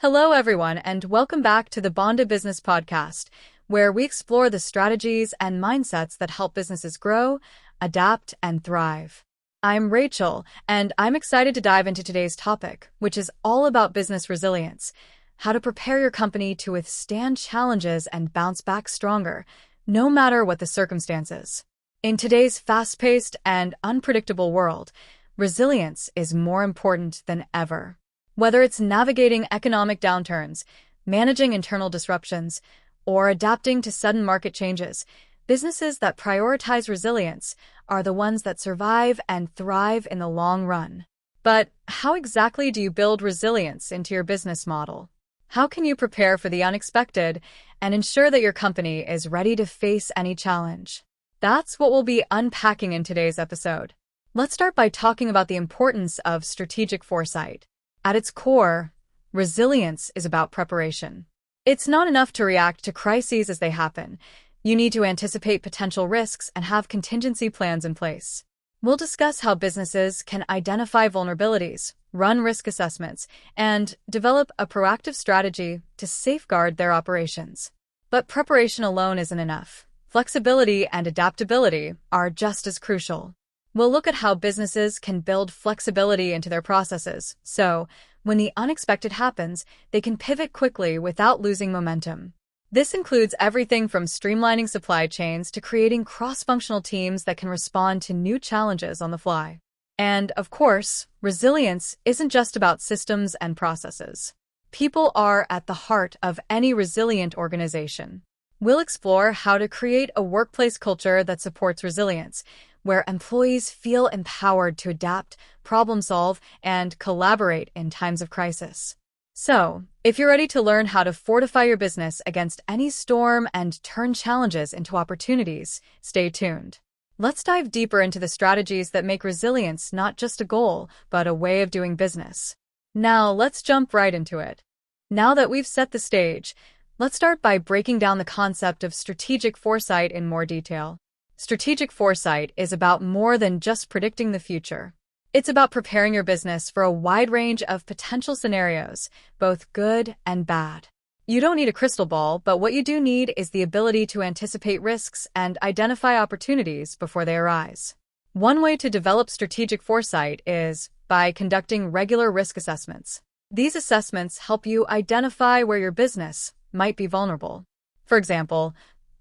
Hello, everyone, and welcome back to the Banda Business podcast, where we explore the strategies and mindsets that help businesses grow, adapt, and thrive. I'm Rachel, and I'm excited to dive into today's topic, which is all about business resilience, how to prepare your company to withstand challenges and bounce back stronger, no matter what the circumstances. In today's fast-paced and unpredictable world, resilience is more important than ever. Whether it's navigating economic downturns, managing internal disruptions, or adapting to sudden market changes, businesses that prioritize resilience are the ones that survive and thrive in the long run. But how exactly do you build resilience into your business model? How can you prepare for the unexpected and ensure that your company is ready to face any challenge? That's what we'll be unpacking in today's episode. Let's start by talking about the importance of strategic foresight. At its core, resilience is about preparation. It's not enough to react to crises as they happen. You need to anticipate potential risks and have contingency plans in place. We'll discuss how businesses can identify vulnerabilities, run risk assessments, and develop a proactive strategy to safeguard their operations. But preparation alone isn't enough. Flexibility and adaptability are just as crucial. We'll look at how businesses can build flexibility into their processes, so when the unexpected happens, they can pivot quickly without losing momentum. This includes everything from streamlining supply chains to creating cross-functional teams that can respond to new challenges on the fly. And, of course, resilience isn't just about systems and processes. People are at the heart of any resilient organization. We'll explore how to create a workplace culture that supports resilience, where employees feel empowered to adapt, problem-solve, and collaborate in times of crisis. So, if you're ready to learn how to fortify your business against any storm and turn challenges into opportunities, stay tuned. Let's dive deeper into the strategies that make resilience not just a goal, but a way of doing business. Now, let's jump right into it. Now that we've set the stage, let's start by breaking down the concept of strategic foresight in more detail. Strategic foresight is about more than just predicting the future. It's about preparing your business for a wide range of potential scenarios, both good and bad. You don't need a crystal ball, but what you do need is the ability to anticipate risks and identify opportunities before they arise. One way to develop strategic foresight is by conducting regular risk assessments. These assessments help you identify where your business might be vulnerable. For example,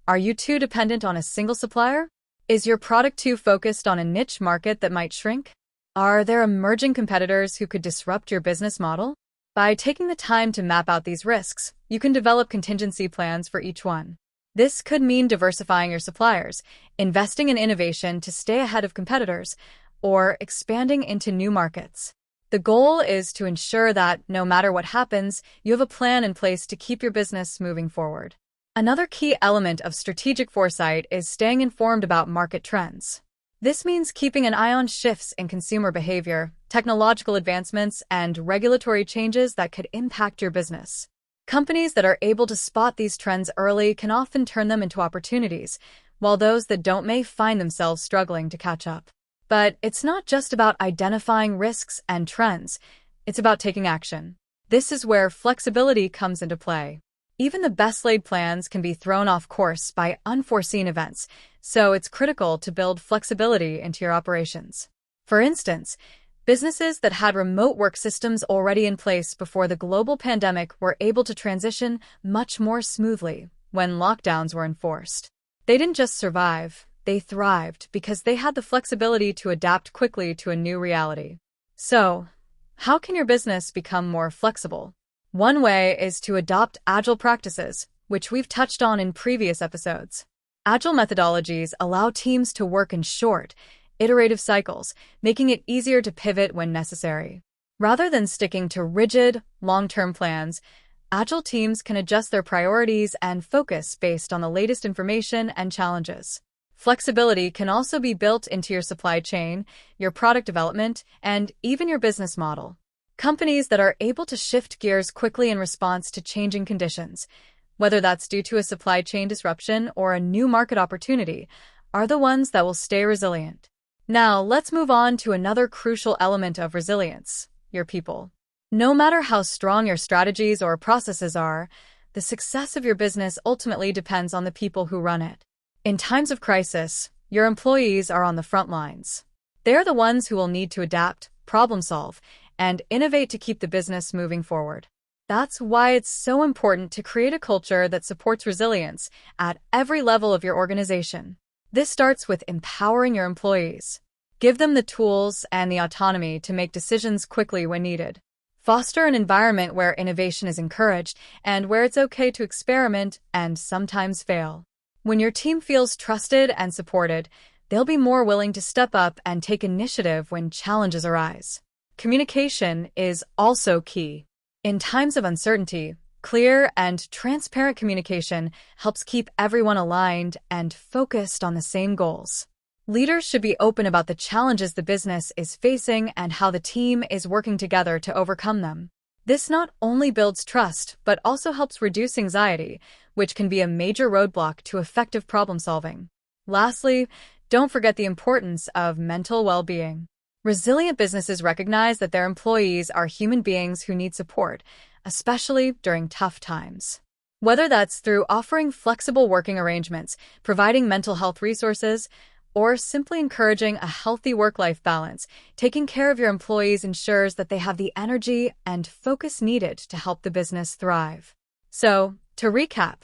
are you too dependent on a single supplier? Is your product too focused on a niche market that might shrink? Are there emerging competitors who could disrupt your business model? By taking the time to map out these risks, you can develop contingency plans for each one. This could mean diversifying your suppliers, investing in innovation to stay ahead of competitors, or expanding into new markets. The goal is to ensure that, no matter what happens, you have a plan in place to keep your business moving forward. Another key element of strategic foresight is staying informed about market trends. This means keeping an eye on shifts in consumer behavior, technological advancements, and regulatory changes that could impact your business. Companies that are able to spot these trends early can often turn them into opportunities, while those that don't may find themselves struggling to catch up. But it's not just about identifying risks and trends, it's about taking action. This is where flexibility comes into play. Even the best-laid plans can be thrown off course by unforeseen events, so it's critical to build flexibility into your operations. For instance, businesses that had remote work systems already in place before the global pandemic were able to transition much more smoothly when lockdowns were enforced. They didn't just survive, they thrived because they had the flexibility to adapt quickly to a new reality. So, how can your business become more flexible? One way is to adopt agile practices, which we've touched on in previous episodes. Agile methodologies allow teams to work in short, iterative cycles, making it easier to pivot when necessary. Rather than sticking to rigid, long-term plans, agile teams can adjust their priorities and focus based on the latest information and challenges. Flexibility can also be built into your supply chain, your product development, and even your business model. Companies that are able to shift gears quickly in response to changing conditions, whether that's due to a supply chain disruption or a new market opportunity, are the ones that will stay resilient. Now, let's move on to another crucial element of resilience, your people. No matter how strong your strategies or processes are, the success of your business ultimately depends on the people who run it. In times of crisis, your employees are on the front lines. They're the ones who will need to adapt, problem solve, and innovate to keep the business moving forward. That's why it's so important to create a culture that supports resilience at every level of your organization. This starts with empowering your employees. Give them the tools and the autonomy to make decisions quickly when needed. Foster an environment where innovation is encouraged and where it's okay to experiment and sometimes fail. When your team feels trusted and supported, they'll be more willing to step up and take initiative when challenges arise. Communication is also key. In times of uncertainty, clear and transparent communication helps keep everyone aligned and focused on the same goals. Leaders should be open about the challenges the business is facing and how the team is working together to overcome them. This not only builds trust, but also helps reduce anxiety, which can be a major roadblock to effective problem solving. Lastly, don't forget the importance of mental well-being. Resilient businesses recognize that their employees are human beings who need support, especially during tough times. Whether that's through offering flexible working arrangements, providing mental health resources, or simply encouraging a healthy work-life balance, taking care of your employees ensures that they have the energy and focus needed to help the business thrive. So, to recap,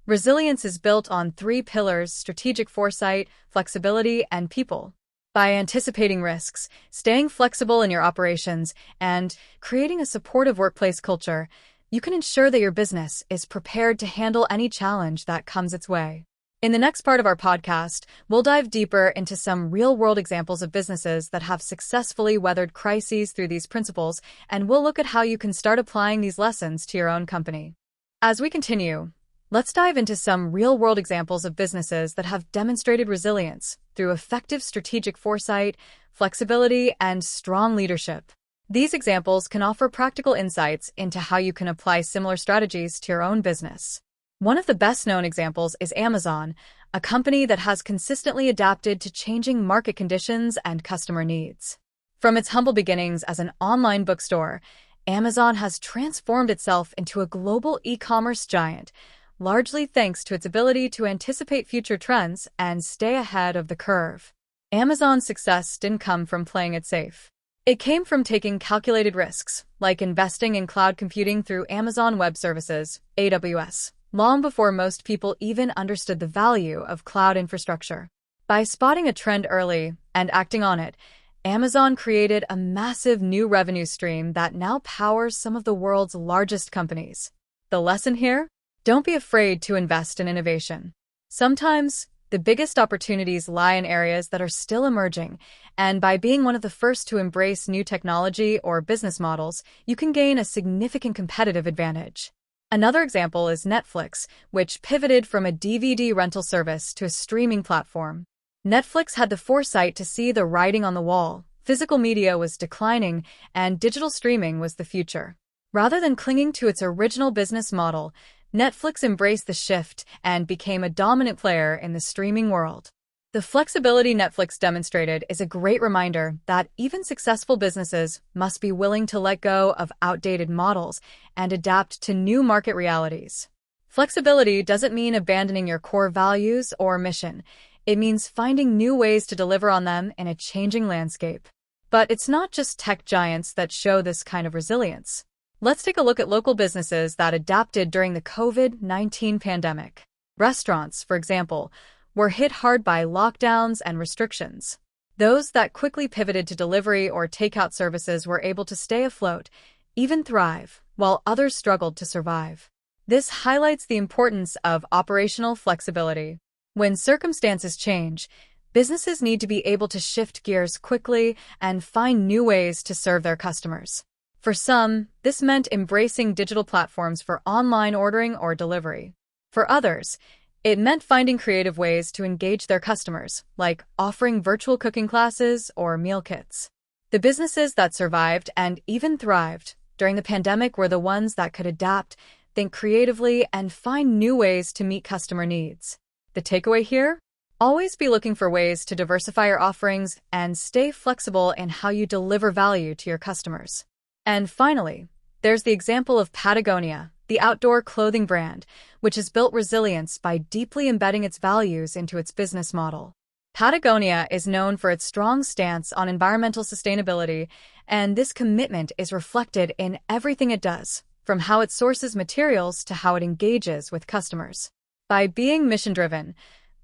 resilience is built on 3 pillars: strategic foresight, flexibility, and people. By anticipating risks, staying flexible in your operations, and creating a supportive workplace culture, you can ensure that your business is prepared to handle any challenge that comes its way. In the next part of our podcast, we'll dive deeper into some real-world examples of businesses that have successfully weathered crises through these principles, and we'll look at how you can start applying these lessons to your own company. As we continue, let's dive into some real-world examples of businesses that have demonstrated resilience through effective strategic foresight, flexibility, and strong leadership. These examples can offer practical insights into how you can apply similar strategies to your own business. One of the best-known examples is Amazon, a company that has consistently adapted to changing market conditions and customer needs. From its humble beginnings as an online bookstore, Amazon has transformed itself into a global e-commerce giant, largely thanks to its ability to anticipate future trends and stay ahead of the curve. Amazon's success didn't come from playing it safe. It came from taking calculated risks, like investing in cloud computing through Amazon Web Services, AWS, long before most people even understood the value of cloud infrastructure. By spotting a trend early and acting on it, Amazon created a massive new revenue stream that now powers some of the world's largest companies. The lesson here? Don't be afraid to invest in innovation. Sometimes, the biggest opportunities lie in areas that are still emerging, and by being one of the first to embrace new technology or business models, you can gain a significant competitive advantage. Another example is Netflix, which pivoted from a DVD rental service to a streaming platform. Netflix had the foresight to see the writing on the wall. Physical media was declining, and digital streaming was the future. Rather than clinging to its original business model, Netflix embraced the shift and became a dominant player in the streaming world. The flexibility Netflix demonstrated is a great reminder that even successful businesses must be willing to let go of outdated models and adapt to new market realities. Flexibility doesn't mean abandoning your core values or mission. It means finding new ways to deliver on them in a changing landscape. But it's not just tech giants that show this kind of resilience. Let's take a look at local businesses that adapted during the COVID-19 pandemic. Restaurants, for example, were hit hard by lockdowns and restrictions. Those that quickly pivoted to delivery or takeout services were able to stay afloat, even thrive, while others struggled to survive. This highlights the importance of operational flexibility. When circumstances change, businesses need to be able to shift gears quickly and find new ways to serve their customers. For some, this meant embracing digital platforms for online ordering or delivery. For others, it meant finding creative ways to engage their customers, like offering virtual cooking classes or meal kits. The businesses that survived and even thrived during the pandemic were the ones that could adapt, think creatively, and find new ways to meet customer needs. The takeaway here? Always be looking for ways to diversify your offerings and stay flexible in how you deliver value to your customers. And finally, There's the example of Patagonia, the outdoor clothing brand, which has built resilience by deeply embedding its values into its business model. Patagonia is known for its strong stance on environmental sustainability, and this commitment is reflected in everything it does, from how it sources materials to how it engages with customers. By being mission-driven,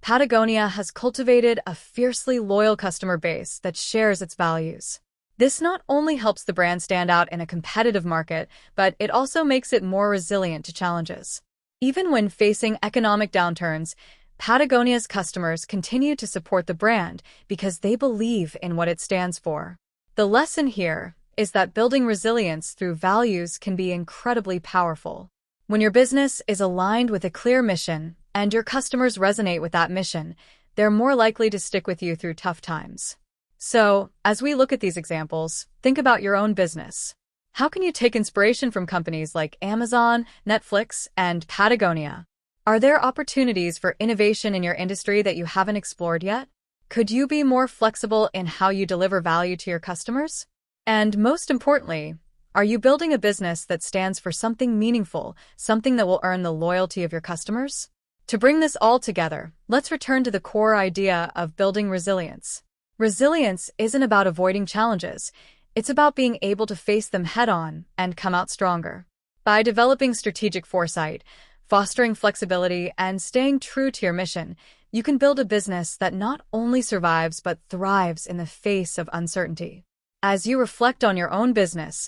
Patagonia has cultivated a fiercely loyal customer base that shares its values. This not only helps the brand stand out in a competitive market, but it also makes it more resilient to challenges. Even when facing economic downturns, Patagonia's customers continue to support the brand because they believe in what it stands for. The lesson here is that building resilience through values can be incredibly powerful. When your business is aligned with a clear mission and your customers resonate with that mission, they're more likely to stick with you through tough times. So, as we look at these examples, think about your own business. How can you take inspiration from companies like Amazon, Netflix, and Patagonia? Are there opportunities for innovation in your industry that you haven't explored yet? Could you be more flexible in how you deliver value to your customers? And most importantly, are you building a business that stands for something meaningful, something that will earn the loyalty of your customers? To bring this all together, let's return to the core idea of building resilience. Resilience isn't about avoiding challenges. It's about being able to face them head-on and come out stronger. By developing strategic foresight, fostering flexibility, and staying true to your mission, you can build a business that not only survives but thrives in the face of uncertainty. As you reflect on your own business,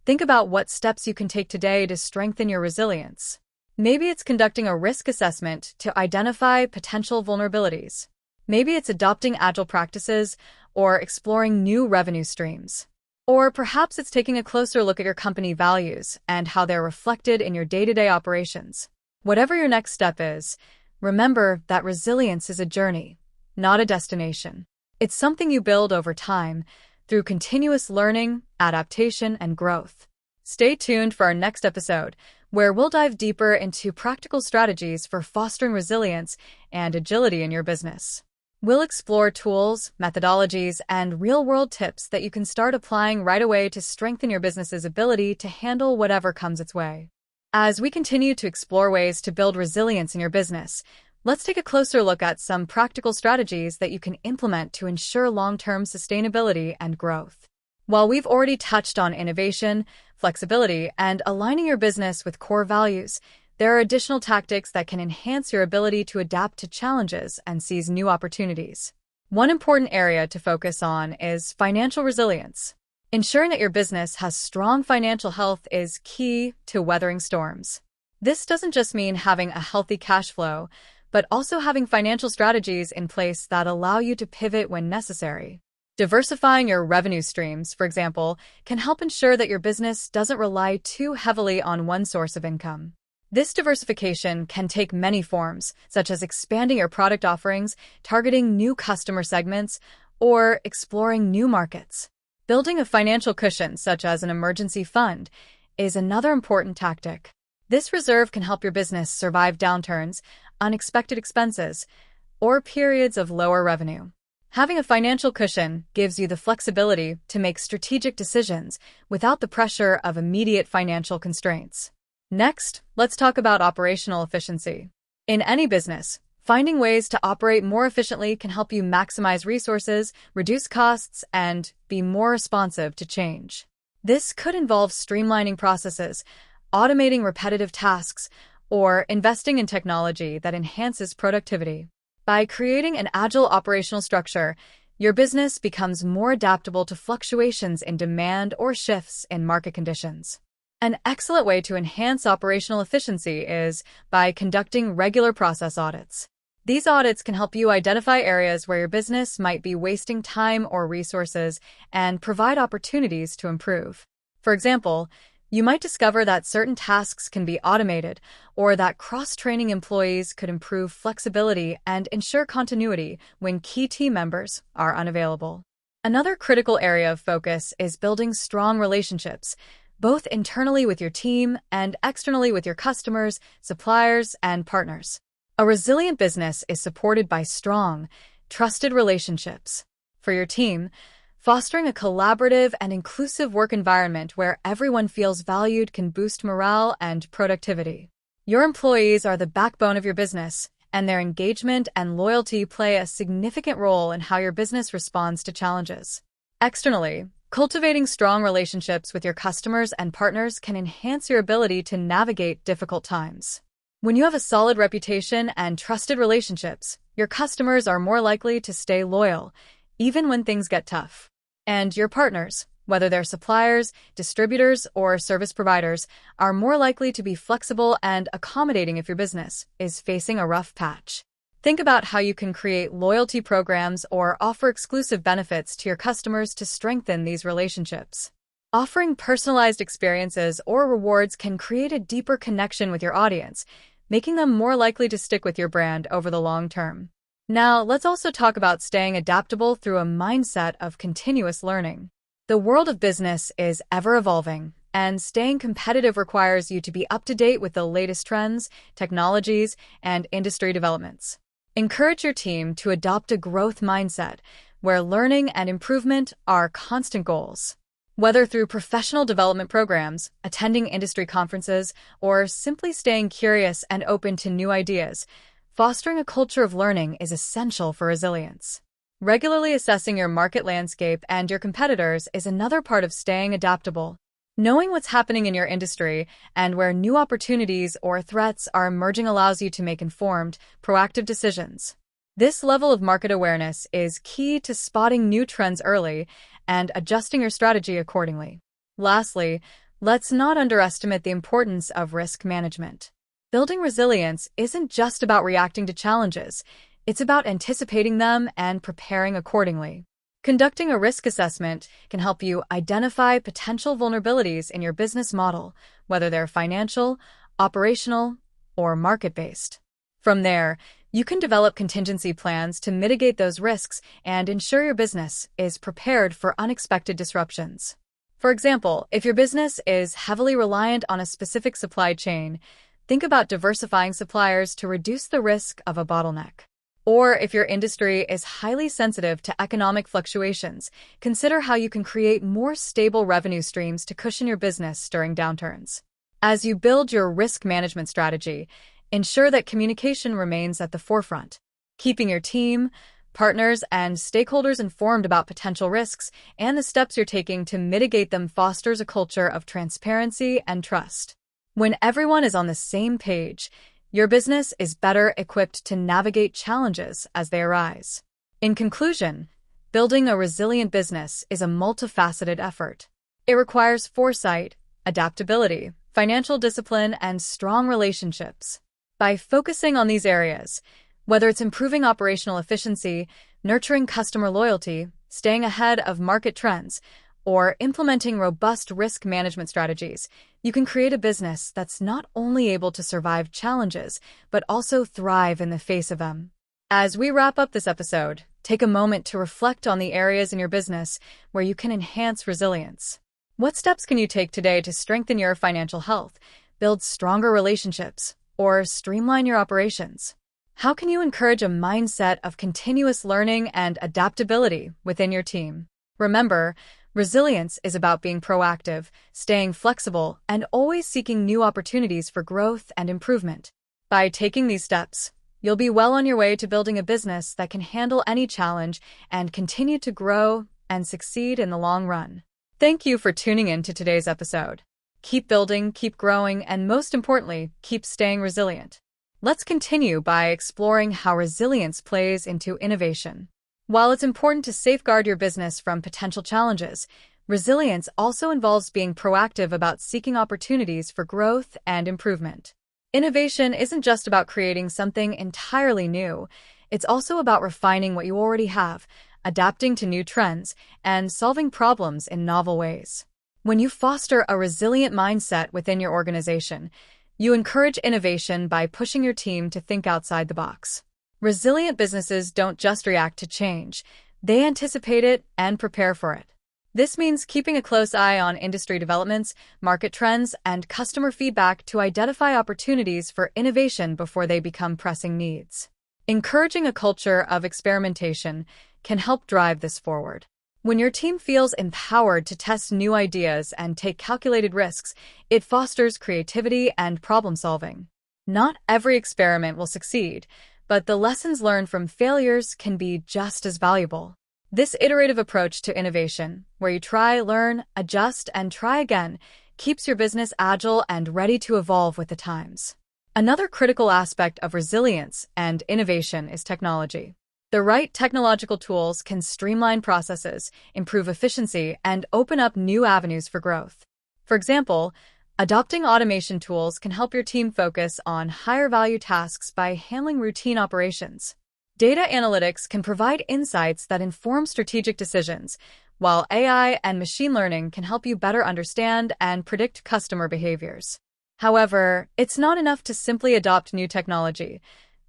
think about what steps you can take today to strengthen your resilience. Maybe it's conducting a risk assessment to identify potential vulnerabilities. Maybe it's adopting agile practices or exploring new revenue streams. Or perhaps it's taking a closer look at your company values and how they're reflected in your day-to-day operations. Whatever your next step is, remember that resilience is a journey, not a destination. It's something you build over time through continuous learning, adaptation, and growth. Stay tuned for our next episode, where we'll dive deeper into practical strategies for fostering resilience and agility in your business. We'll explore tools, methodologies, and real-world tips that you can start applying right away to strengthen your business's ability to handle whatever comes its way. As we continue to explore ways to build resilience in your business, let's take a closer look at some practical strategies that you can implement to ensure long-term sustainability and growth. While we've already touched on innovation, flexibility, and aligning your business with core values, there are additional tactics that can enhance your ability to adapt to challenges and seize new opportunities. One important area to focus on is financial resilience. Ensuring that your business has strong financial health is key to weathering storms. This doesn't just mean having a healthy cash flow, but also having financial strategies in place that allow you to pivot when necessary. Diversifying your revenue streams, for example, can help ensure that your business doesn't rely too heavily on one source of income. This diversification can take many forms, such as expanding your product offerings, targeting new customer segments, or exploring new markets. Building a financial cushion, such as an emergency fund, is another important tactic. This reserve can help your business survive downturns, unexpected expenses, or periods of lower revenue. Having a financial cushion gives you the flexibility to make strategic decisions without the pressure of immediate financial constraints. Next, let's talk about operational efficiency. In any business, finding ways to operate more efficiently can help you maximize resources, reduce costs, and be more responsive to change. This could involve streamlining processes, automating repetitive tasks, or investing in technology that enhances productivity. By creating an agile operational structure, your business becomes more adaptable to fluctuations in demand or shifts in market conditions. An excellent way to enhance operational efficiency is by conducting regular process audits. These audits can help you identify areas where your business might be wasting time or resources and provide opportunities to improve. For example, you might discover that certain tasks can be automated or that cross-training employees could improve flexibility and ensure continuity when key team members are unavailable. Another critical area of focus is building strong relationships, both internally with your team and externally with your customers, suppliers, and partners. A resilient business is supported by strong, trusted relationships. For your team, Fostering a collaborative and inclusive work environment where everyone feels valued can boost morale and productivity. Your employees are the backbone of your business, and their engagement and loyalty play a significant role in how your business responds to challenges. Externally, cultivating strong relationships with your customers and partners can enhance your ability to navigate difficult times. When you have a solid reputation and trusted relationships, your customers are more likely to stay loyal, even when things get tough. And your partners, whether they're suppliers, distributors, or service providers, are more likely to be flexible and accommodating if your business is facing a rough patch. Think about how you can create loyalty programs or offer exclusive benefits to your customers to strengthen these relationships. Offering personalized experiences or rewards can create a deeper connection with your audience, making them more likely to stick with your brand over the long term. Now, let's also talk about staying adaptable through a mindset of continuous learning. The world of business is ever-evolving, and staying competitive requires you to be up to date with the latest trends, technologies, and industry developments. Encourage your team to adopt a growth mindset, where learning and improvement are constant goals. Whether through professional development programs, attending industry conferences, or simply staying curious and open to new ideas, fostering a culture of learning is essential for resilience. Regularly assessing your market landscape and your competitors is another part of staying adaptable. Knowing what's happening in your industry and where new opportunities or threats are emerging allows you to make informed, proactive decisions. This level of market awareness is key to spotting new trends early and adjusting your strategy accordingly. Lastly, let's not underestimate the importance of risk management. Building resilience isn't just about reacting to challenges, it's about anticipating them and preparing accordingly. Conducting a risk assessment can help you identify potential vulnerabilities in your business model, whether they're financial, operational, or market-based. From there, you can develop contingency plans to mitigate those risks and ensure your business is prepared for unexpected disruptions. For example, if your business is heavily reliant on a specific supply chain, think about diversifying suppliers to reduce the risk of a bottleneck. Or if your industry is highly sensitive to economic fluctuations, consider how you can create more stable revenue streams to cushion your business during downturns. As you build your risk management strategy, ensure that communication remains at the forefront. Keeping your team, partners, and stakeholders informed about potential risks and the steps you're taking to mitigate them fosters a culture of transparency and trust. When everyone is on the same page, your business is better equipped to navigate challenges as they arise. In conclusion, building a resilient business is a multifaceted effort. It requires foresight, adaptability, financial discipline, and strong relationships. By focusing on these areas, whether it's improving operational efficiency, nurturing customer loyalty, staying ahead of market trends, or implementing robust risk management strategies, you can create a business that's not only able to survive challenges, but also thrive in the face of them. As we wrap up this episode, take a moment to reflect on the areas in your business where you can enhance resilience. What steps can you take today to strengthen your financial health, build stronger relationships, or streamline your operations? How can you encourage a mindset of continuous learning and adaptability within your team? Remember, resilience is about being proactive, staying flexible, and always seeking new opportunities for growth and improvement. By taking these steps, you'll be well on your way to building a business that can handle any challenge and continue to grow and succeed in the long run. Thank you for tuning in to today's episode. Keep building, keep growing, and most importantly, keep staying resilient. Let's continue by exploring how resilience plays into innovation. While it's important to safeguard your business from potential challenges, resilience also involves being proactive about seeking opportunities for growth and improvement. Innovation isn't just about creating something entirely new. It's also about refining what you already have, adapting to new trends, and solving problems in novel ways. When you foster a resilient mindset within your organization, you encourage innovation by pushing your team to think outside the box. Resilient businesses don't just react to change, they anticipate it and prepare for it. This means keeping a close eye on industry developments, market trends, and customer feedback to identify opportunities for innovation before they become pressing needs. Encouraging a culture of experimentation can help drive this forward. When your team feels empowered to test new ideas and take calculated risks, it fosters creativity and problem solving. Not every experiment will succeed, but the lessons learned from failures can be just as valuable. This iterative approach to innovation, where you try, learn, adjust, and try again, keeps your business agile and ready to evolve with the times. Another critical aspect of resilience and innovation is technology. The right technological tools can streamline processes, improve efficiency, and open up new avenues for growth. For example, adopting automation tools can help your team focus on higher-value tasks by handling routine operations. Data analytics can provide insights that inform strategic decisions, while AI and machine learning can help you better understand and predict customer behaviors. However, it's not enough to simply adopt new technology.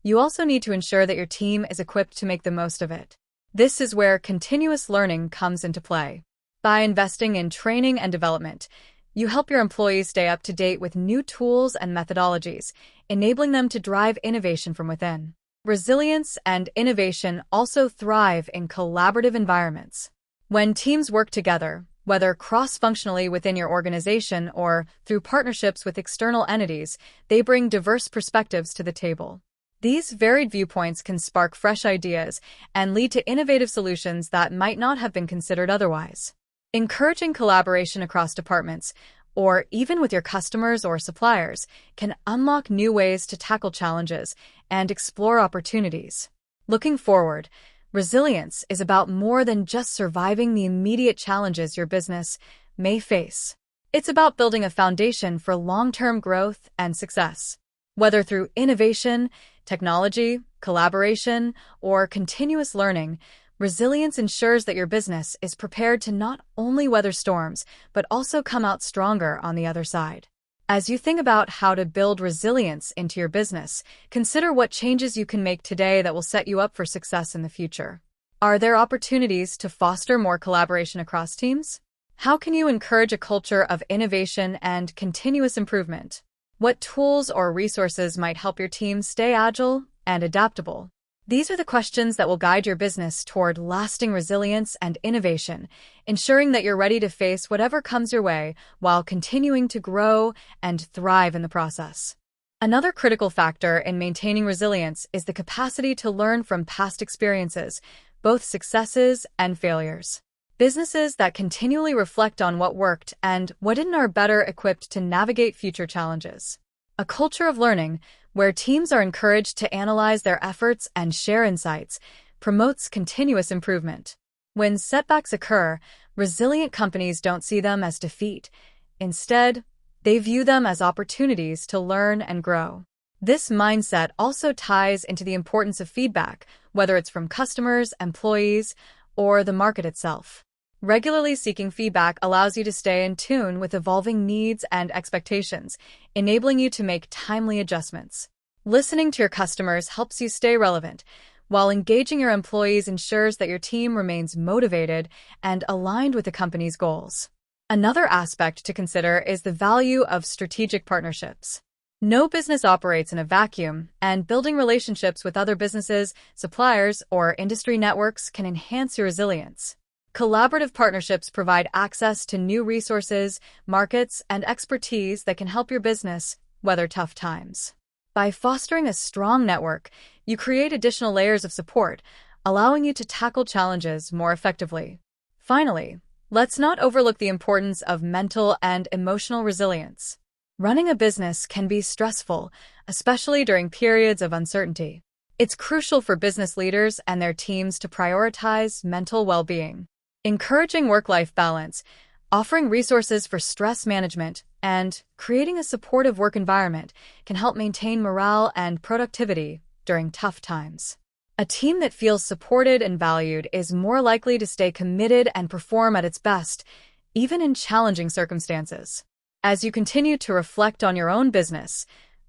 You also need to ensure that your team is equipped to make the most of it. This is where continuous learning comes into play. By investing in training and development, you help your employees stay up to date with new tools and methodologies, enabling them to drive innovation from within. Resilience and innovation also thrive in collaborative environments. When teams work together, whether cross-functionally within your organization or through partnerships with external entities, they bring diverse perspectives to the table. These varied viewpoints can spark fresh ideas and lead to innovative solutions that might not have been considered otherwise. Encouraging collaboration across departments, or even with your customers or suppliers, can unlock new ways to tackle challenges and explore opportunities. Looking forward, resilience is about more than just surviving the immediate challenges your business may face. It's about building a foundation for long-term growth and success. Whether through innovation, technology, collaboration, or continuous learning, resilience ensures that your business is prepared to not only weather storms, but also come out stronger on the other side. As you think about how to build resilience into your business, consider what changes you can make today that will set you up for success in the future. Are there opportunities to foster more collaboration across teams? How can you encourage a culture of innovation and continuous improvement? What tools or resources might help your team stay agile and adaptable? These are the questions that will guide your business toward lasting resilience and innovation, ensuring that you're ready to face whatever comes your way while continuing to grow and thrive in the process. Another critical factor in maintaining resilience is the capacity to learn from past experiences, both successes and failures. Businesses that continually reflect on what worked and what didn't are better equipped to navigate future challenges. A culture of learning, where teams are encouraged to analyze their efforts and share insights, promotes continuous improvement. When setbacks occur, resilient companies don't see them as defeat. Instead, they view them as opportunities to learn and grow. This mindset also ties into the importance of feedback, whether it's from customers, employees, or the market itself. Regularly seeking feedback allows you to stay in tune with evolving needs and expectations, enabling you to make timely adjustments. Listening to your customers helps you stay relevant, while engaging your employees ensures that your team remains motivated and aligned with the company's goals. Another aspect to consider is the value of strategic partnerships. No business operates in a vacuum, and building relationships with other businesses, suppliers, or industry networks can enhance your resilience. Collaborative partnerships provide access to new resources, markets, and expertise that can help your business weather tough times. By fostering a strong network, you create additional layers of support, allowing you to tackle challenges more effectively. Finally, let's not overlook the importance of mental and emotional resilience. Running a business can be stressful, especially during periods of uncertainty. It's crucial for business leaders and their teams to prioritize mental well-being. Encouraging work-life balance, offering resources for stress management, and creating a supportive work environment can help maintain morale and productivity during tough times. A team that feels supported and valued is more likely to stay committed and perform at its best, even in challenging circumstances. As you continue to reflect on your own business,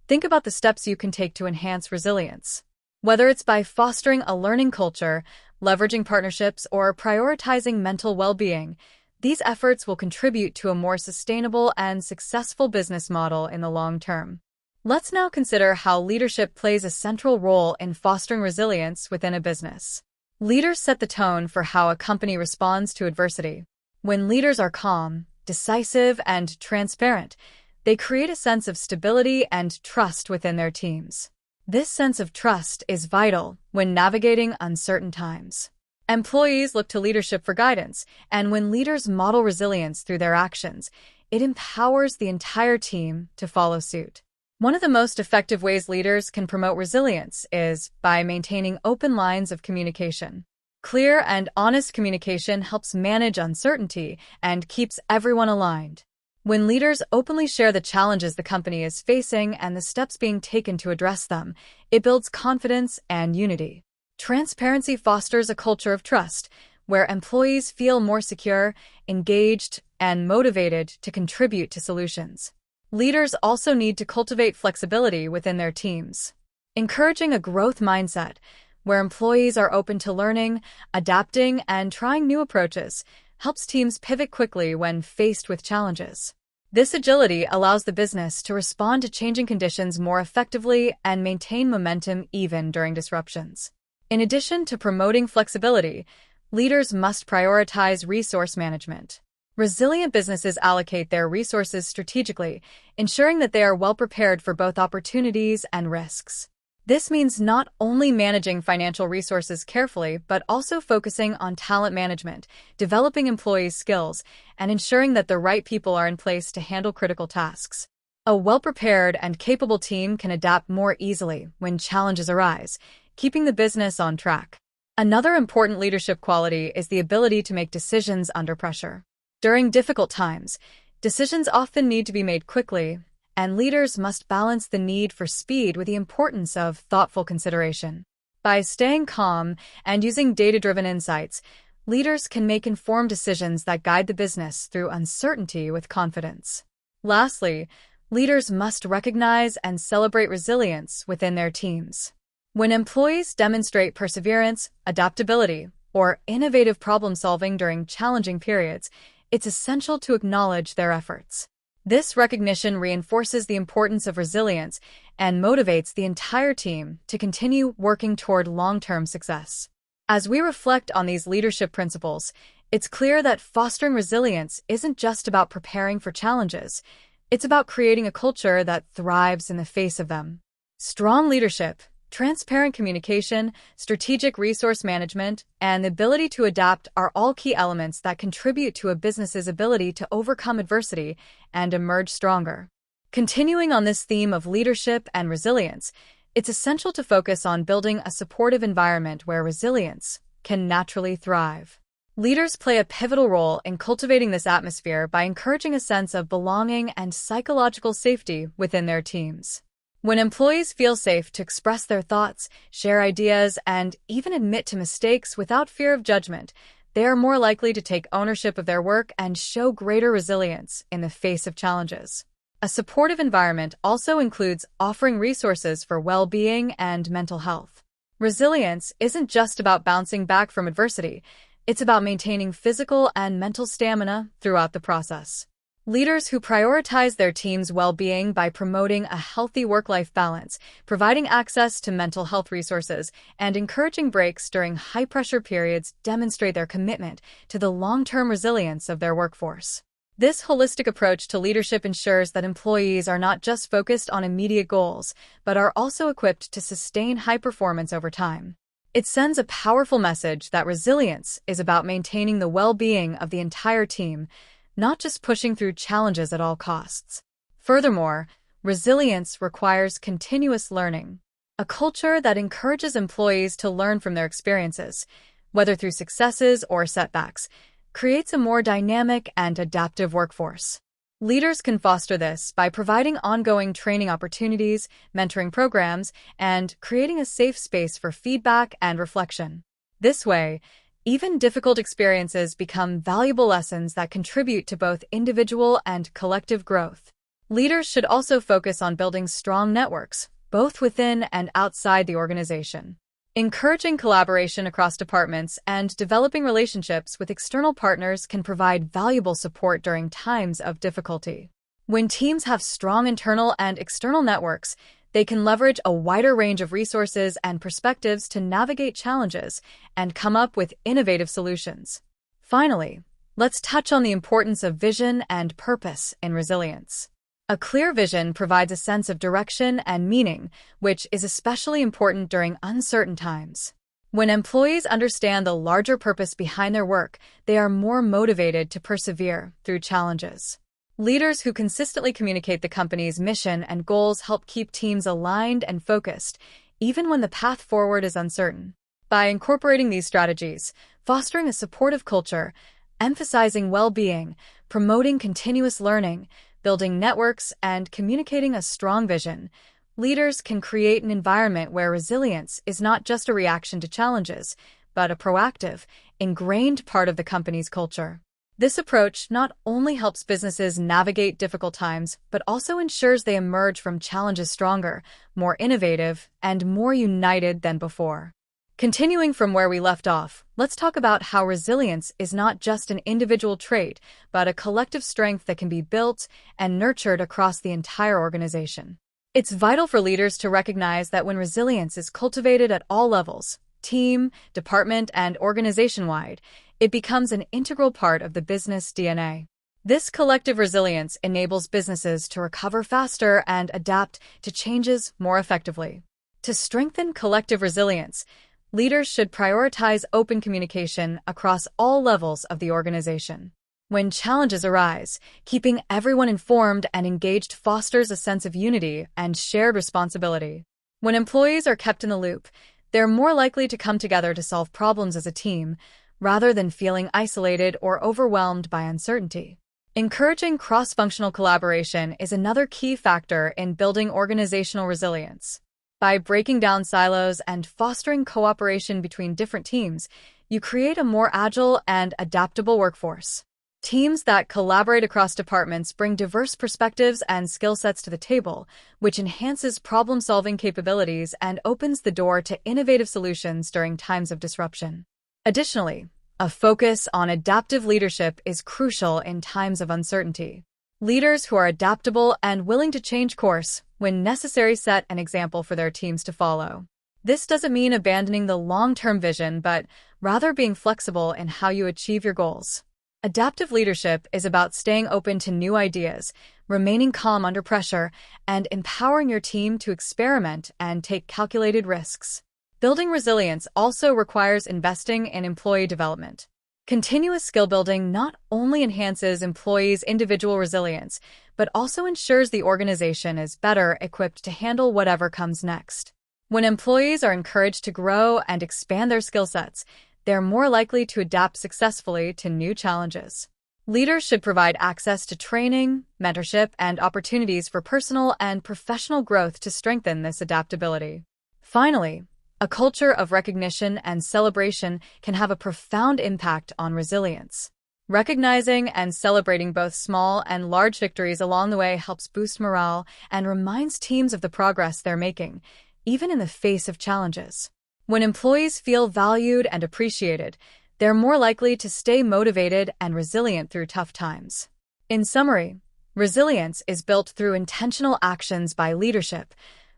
think about the steps you can take to enhance resilience. Whether it's by fostering a learning culture, leveraging partnerships, or prioritizing mental well-being, these efforts will contribute to a more sustainable and successful business model in the long term. Let's now consider how leadership plays a central role in fostering resilience within a business. Leaders set the tone for how a company responds to adversity. When leaders are calm, decisive, and transparent, they create a sense of stability and trust within their teams. This sense of trust is vital when navigating uncertain times. Employees look to leadership for guidance, and when leaders model resilience through their actions, it empowers the entire team to follow suit. One of the most effective ways leaders can promote resilience is by maintaining open lines of communication. Clear and honest communication helps manage uncertainty and keeps everyone aligned. When leaders openly share the challenges the company is facing and the steps being taken to address them, it builds confidence and unity. Transparency fosters a culture of trust, where employees feel more secure, engaged, and motivated to contribute to solutions. Leaders also need to cultivate flexibility within their teams. Encouraging a growth mindset, where employees are open to learning, adapting, and trying new approaches, helps teams pivot quickly when faced with challenges. This agility allows the business to respond to changing conditions more effectively and maintain momentum even during disruptions. In addition to promoting flexibility, leaders must prioritize resource management. Resilient businesses allocate their resources strategically, ensuring that they are well prepared for both opportunities and risks. This means not only managing financial resources carefully, but also focusing on talent management, developing employees' skills, and ensuring that the right people are in place to handle critical tasks. A well-prepared and capable team can adapt more easily when challenges arise, keeping the business on track. Another important leadership quality is the ability to make decisions under pressure. During difficult times, decisions often need to be made quickly, and leaders must balance the need for speed with the importance of thoughtful consideration. By staying calm and using data-driven insights, leaders can make informed decisions that guide the business through uncertainty with confidence. Lastly, leaders must recognize and celebrate resilience within their teams. When employees demonstrate perseverance, adaptability, or innovative problem-solving during challenging periods, it's essential to acknowledge their efforts. This recognition reinforces the importance of resilience and motivates the entire team to continue working toward long-term success. As we reflect on these leadership principles, it's clear that fostering resilience isn't just about preparing for challenges. It's about creating a culture that thrives in the face of them. Strong leadership, transparent communication, strategic resource management, and the ability to adapt are all key elements that contribute to a business's ability to overcome adversity and emerge stronger. Continuing on this theme of leadership and resilience, it's essential to focus on building a supportive environment where resilience can naturally thrive. Leaders play a pivotal role in cultivating this atmosphere by encouraging a sense of belonging and psychological safety within their teams. When employees feel safe to express their thoughts, share ideas, and even admit to mistakes without fear of judgment, they are more likely to take ownership of their work and show greater resilience in the face of challenges. A supportive environment also includes offering resources for well-being and mental health. Resilience isn't just about bouncing back from adversity, it's about maintaining physical and mental stamina throughout the process. Leaders who prioritize their team's well-being by promoting a healthy work-life balance, providing access to mental health resources, and encouraging breaks during high-pressure periods demonstrate their commitment to the long-term resilience of their workforce. This holistic approach to leadership ensures that employees are not just focused on immediate goals, but are also equipped to sustain high performance over time. It sends a powerful message that resilience is about maintaining the well-being of the entire team, not just pushing through challenges at all costs. Furthermore, resilience requires continuous learning. A culture that encourages employees to learn from their experiences, whether through successes or setbacks, creates a more dynamic and adaptive workforce. Leaders can foster this by providing ongoing training opportunities, mentoring programs, and creating a safe space for feedback and reflection. This way, even difficult experiences become valuable lessons that contribute to both individual and collective growth. Leaders should also focus on building strong networks, both within and outside the organization. Encouraging collaboration across departments and developing relationships with external partners can provide valuable support during times of difficulty. When teams have strong internal and external networks, They can leverage a wider range of resources and perspectives to navigate challenges and come up with innovative solutions. Finally, let's touch on the importance of vision and purpose in resilience. A clear vision provides a sense of direction and meaning, which is especially important during uncertain times. When employees understand the larger purpose behind their work, they are more motivated to persevere through challenges. Leaders who consistently communicate the company's mission and goals help keep teams aligned and focused, even when the path forward is uncertain. By incorporating these strategies, fostering a supportive culture, emphasizing well-being, promoting continuous learning, building networks, and communicating a strong vision, leaders can create an environment where resilience is not just a reaction to challenges, but a proactive, ingrained part of the company's culture. This approach not only helps businesses navigate difficult times, but also ensures they emerge from challenges stronger, more innovative, and more united than before. Continuing from where we left off, let's talk about how resilience is not just an individual trait, but a collective strength that can be built and nurtured across the entire organization. It's vital for leaders to recognize that when resilience is cultivated at all levels, team, department, and organization-wide, it becomes an integral part of the business DNA. This collective resilience enables businesses to recover faster and adapt to changes more effectively. To strengthen collective resilience, leaders should prioritize open communication across all levels of the organization. When challenges arise, keeping everyone informed and engaged fosters a sense of unity and shared responsibility. When employees are kept in the loop, they're more likely to come together to solve problems as a team, rather than feeling isolated or overwhelmed by uncertainty. Encouraging cross-functional collaboration is another key factor in building organizational resilience. By breaking down silos and fostering cooperation between different teams, you create a more agile and adaptable workforce. Teams that collaborate across departments bring diverse perspectives and skill sets to the table, which enhances problem-solving capabilities and opens the door to innovative solutions during times of disruption. Additionally, a focus on adaptive leadership is crucial in times of uncertainty. Leaders who are adaptable and willing to change course when necessary set an example for their teams to follow. This doesn't mean abandoning the long-term vision, but rather being flexible in how you achieve your goals. Adaptive leadership is about staying open to new ideas, remaining calm under pressure, and empowering your team to experiment and take calculated risks. Building resilience also requires investing in employee development. Continuous skill building not only enhances employees' individual resilience, but also ensures the organization is better equipped to handle whatever comes next. When employees are encouraged to grow and expand their skill sets, they're more likely to adapt successfully to new challenges. Leaders should provide access to training, mentorship, and opportunities for personal and professional growth to strengthen this adaptability. Finally, a culture of recognition and celebration can have a profound impact on resilience. Recognizing and celebrating both small and large victories along the way helps boost morale and reminds teams of the progress they're making, even in the face of challenges. When employees feel valued and appreciated, they're more likely to stay motivated and resilient through tough times. In summary, resilience is built through intentional actions by leadership,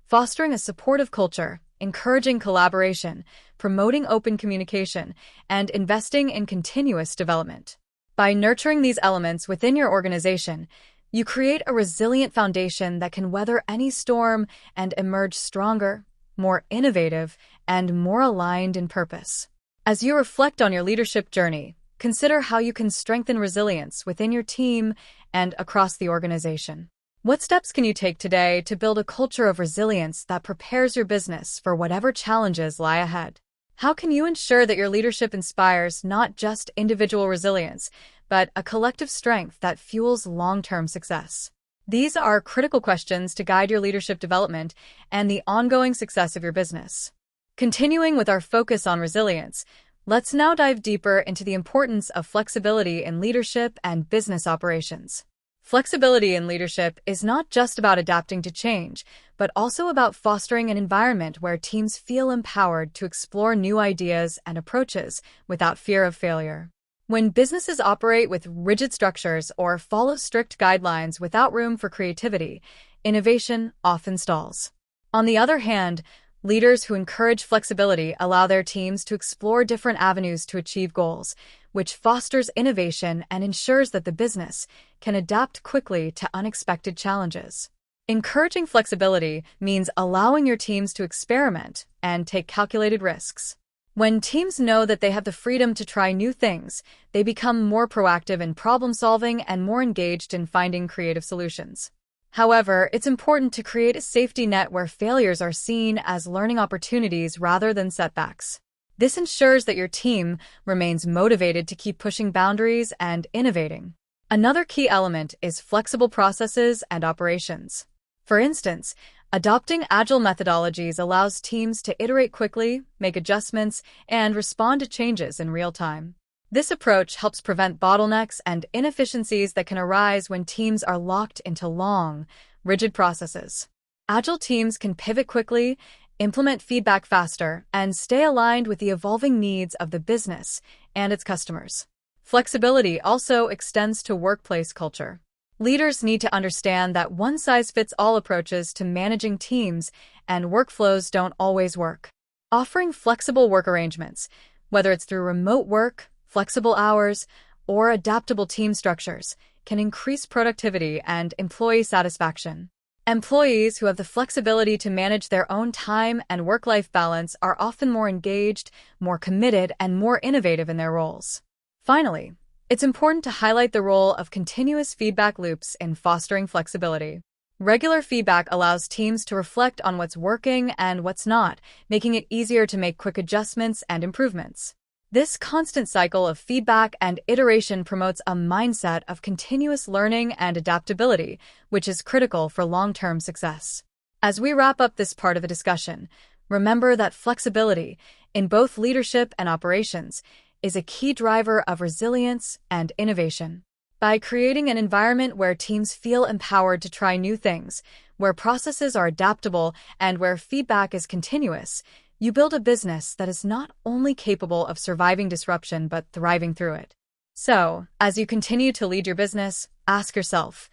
fostering a supportive culture, encouraging collaboration, promoting open communication, and investing in continuous development. By nurturing these elements within your organization, you create a resilient foundation that can weather any storm and emerge stronger, more innovative, and more aligned in purpose. As you reflect on your leadership journey, consider how you can strengthen resilience within your team and across the organization. What steps can you take today to build a culture of resilience that prepares your business for whatever challenges lie ahead? How can you ensure that your leadership inspires not just individual resilience, but a collective strength that fuels long-term success? These are critical questions to guide your leadership development and the ongoing success of your business. Continuing with our focus on resilience, let's now dive deeper into the importance of flexibility in leadership and business operations. Flexibility in leadership is not just about adapting to change, but also about fostering an environment where teams feel empowered to explore new ideas and approaches without fear of failure. When businesses operate with rigid structures or follow strict guidelines without room for creativity, innovation often stalls. On the other hand, leaders who encourage flexibility allow their teams to explore different avenues to achieve goals, which fosters innovation and ensures that the business can adapt quickly to unexpected challenges. Encouraging flexibility means allowing your teams to experiment and take calculated risks. When teams know that they have the freedom to try new things, they become more proactive in problem-solving and more engaged in finding creative solutions. However, it's important to create a safety net where failures are seen as learning opportunities rather than setbacks. This ensures that your team remains motivated to keep pushing boundaries and innovating. Another key element is flexible processes and operations. For instance, adopting agile methodologies allows teams to iterate quickly, make adjustments, and respond to changes in real time. This approach helps prevent bottlenecks and inefficiencies that can arise when teams are locked into long, rigid processes. Agile teams can pivot quickly, implement feedback faster, and stay aligned with the evolving needs of the business and its customers. Flexibility also extends to workplace culture. Leaders need to understand that one-size-fits-all approaches to managing teams and workflows don't always work. Offering flexible work arrangements, whether it's through remote work, flexible hours, or adaptable team structures, can increase productivity and employee satisfaction. Employees who have the flexibility to manage their own time and work-life balance are often more engaged, more committed, and more innovative in their roles. Finally, it's important to highlight the role of continuous feedback loops in fostering flexibility. Regular feedback allows teams to reflect on what's working and what's not, making it easier to make quick adjustments and improvements. This constant cycle of feedback and iteration promotes a mindset of continuous learning and adaptability, which is critical for long-term success. As we wrap up this part of the discussion, remember that flexibility, in both leadership and operations, is a key driver of resilience and innovation. By creating an environment where teams feel empowered to try new things, where processes are adaptable, and where feedback is continuous, you build a business that is not only capable of surviving disruption but thriving through it. So, as you continue to lead your business, ask yourself,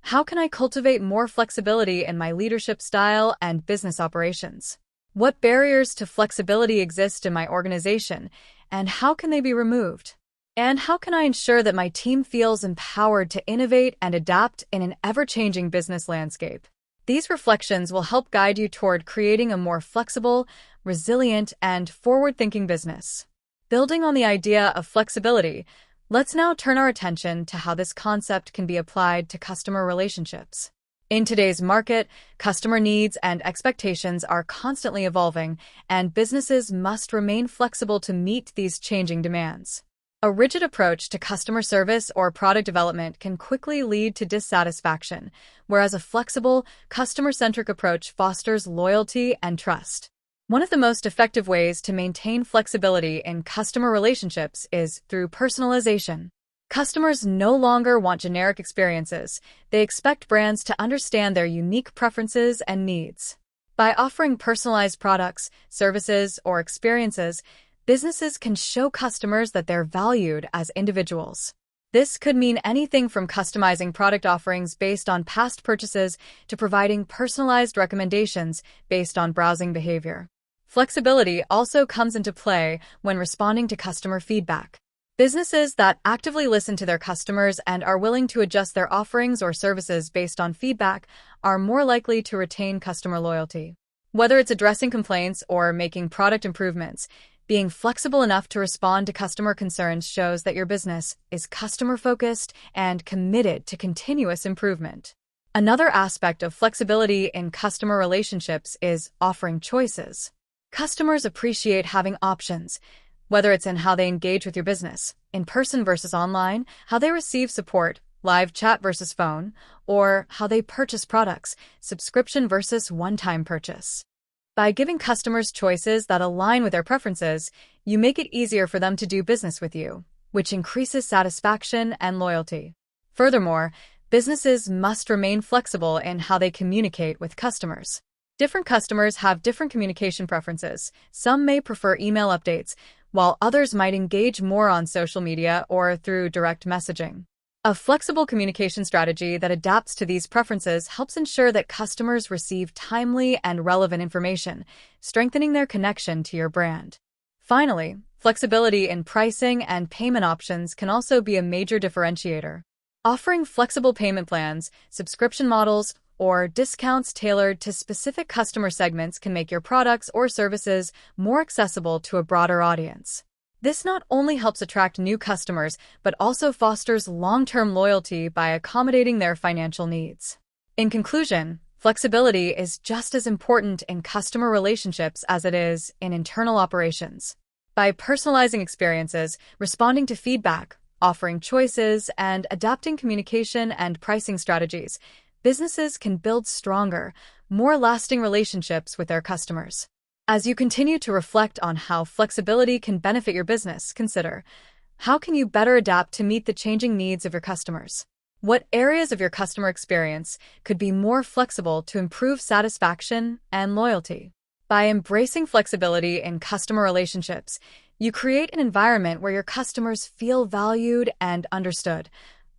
how can I cultivate more flexibility in my leadership style and business operations? What barriers to flexibility exist in my organization, and how can they be removed? And how can I ensure that my team feels empowered to innovate and adapt in an ever-changing business landscape? These reflections will help guide you toward creating a more flexible, resilient, and forward-thinking business. Building on the idea of flexibility, let's now turn our attention to how this concept can be applied to customer relationships. In today's market, customer needs and expectations are constantly evolving, and businesses must remain flexible to meet these changing demands. A rigid approach to customer service or product development can quickly lead to dissatisfaction, whereas a flexible, customer-centric approach fosters loyalty and trust. One of the most effective ways to maintain flexibility in customer relationships is through personalization. Customers no longer want generic experiences. They expect brands to understand their unique preferences and needs. By offering personalized products, services, or experiences, businesses can show customers that they're valued as individuals. This could mean anything from customizing product offerings based on past purchases to providing personalized recommendations based on browsing behavior. Flexibility also comes into play when responding to customer feedback. Businesses that actively listen to their customers and are willing to adjust their offerings or services based on feedback are more likely to retain customer loyalty. Whether it's addressing complaints or making product improvements, being flexible enough to respond to customer concerns shows that your business is customer-focused and committed to continuous improvement. Another aspect of flexibility in customer relationships is offering choices. Customers appreciate having options, whether it's in how they engage with your business, in person versus online, how they receive support, live chat versus phone, or how they purchase products, subscription versus one-time purchase. By giving customers choices that align with their preferences, you make it easier for them to do business with you, which increases satisfaction and loyalty. Furthermore, businesses must remain flexible in how they communicate with customers. Different customers have different communication preferences. Some may prefer email updates, while others might engage more on social media or through direct messaging. A flexible communication strategy that adapts to these preferences helps ensure that customers receive timely and relevant information, strengthening their connection to your brand. Finally, flexibility in pricing and payment options can also be a major differentiator. Offering flexible payment plans, subscription models, or discounts tailored to specific customer segments can make your products or services more accessible to a broader audience. This not only helps attract new customers, but also fosters long-term loyalty by accommodating their financial needs. In conclusion, flexibility is just as important in customer relationships as it is in internal operations. By personalizing experiences, responding to feedback, offering choices, and adapting communication and pricing strategies, businesses can build stronger, more lasting relationships with their customers. As you continue to reflect on how flexibility can benefit your business, consider, how can you better adapt to meet the changing needs of your customers? What areas of your customer experience could be more flexible to improve satisfaction and loyalty? By embracing flexibility in customer relationships, you create an environment where your customers feel valued and understood,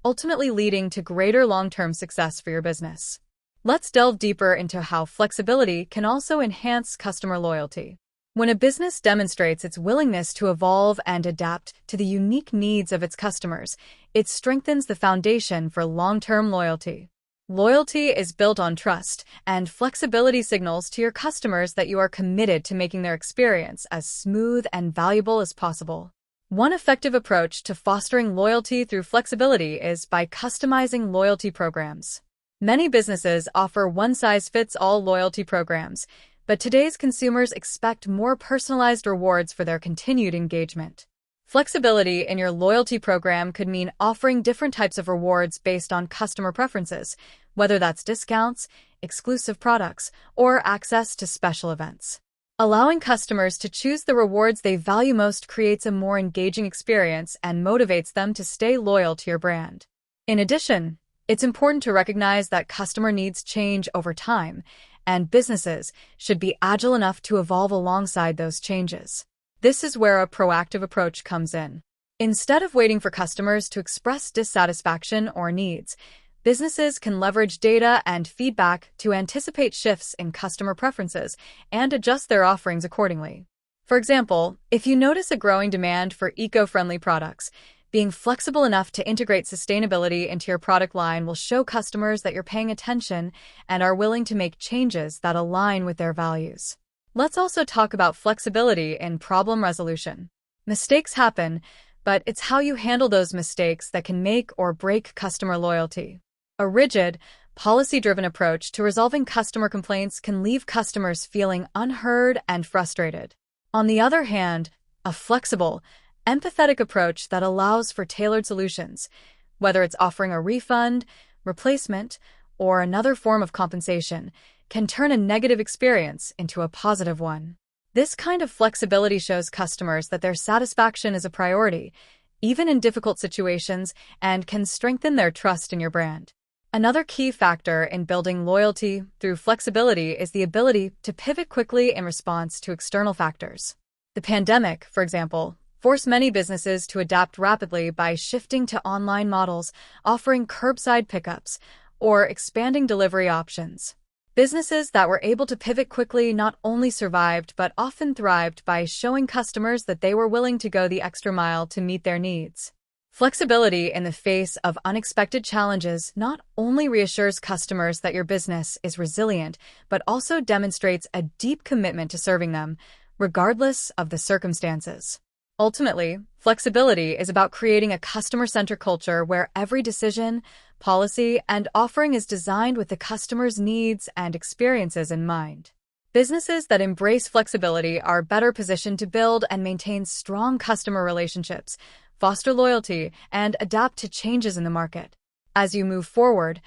ultimately leading to greater long-term success for your business. Let's delve deeper into how flexibility can also enhance customer loyalty. When a business demonstrates its willingness to evolve and adapt to the unique needs of its customers, it strengthens the foundation for long-term loyalty. Loyalty is built on trust, and flexibility signals to your customers that you are committed to making their experience as smooth and valuable as possible. One effective approach to fostering loyalty through flexibility is by customizing loyalty programs. Many businesses offer one-size-fits-all loyalty programs, but today's consumers expect more personalized rewards for their continued engagement. Flexibility in your loyalty program could mean offering different types of rewards based on customer preferences, whether that's discounts, exclusive products, or access to special events. Allowing customers to choose the rewards they value most creates a more engaging experience and motivates them to stay loyal to your brand. In addition, it's important to recognize that customer needs change over time, and businesses should be agile enough to evolve alongside those changes. This is where a proactive approach comes in. Instead of waiting for customers to express dissatisfaction or needs, businesses can leverage data and feedback to anticipate shifts in customer preferences and adjust their offerings accordingly. For example, if you notice a growing demand for eco-friendly products, being flexible enough to integrate sustainability into your product line will show customers that you're paying attention and are willing to make changes that align with their values. Let's also talk about flexibility in problem resolution. Mistakes happen, but it's how you handle those mistakes that can make or break customer loyalty. A rigid, policy-driven approach to resolving customer complaints can leave customers feeling unheard and frustrated. On the other hand, a flexible, empathetic approach that allows for tailored solutions, whether it's offering a refund, replacement, or another form of compensation, can turn a negative experience into a positive one. This kind of flexibility shows customers that their satisfaction is a priority, even in difficult situations, and can strengthen their trust in your brand. Another key factor in building loyalty through flexibility is the ability to pivot quickly in response to external factors. The pandemic, for example, forced many businesses to adapt rapidly by shifting to online models, offering curbside pickups, or expanding delivery options. Businesses that were able to pivot quickly not only survived but often thrived by showing customers that they were willing to go the extra mile to meet their needs. Flexibility in the face of unexpected challenges not only reassures customers that your business is resilient, but also demonstrates a deep commitment to serving them, regardless of the circumstances. Ultimately, flexibility is about creating a customer-centered culture where every decision, policy, and offering is designed with the customer's needs and experiences in mind. Businesses that embrace flexibility are better positioned to build and maintain strong customer relationships, foster loyalty, and adapt to changes in the market. As you move forward,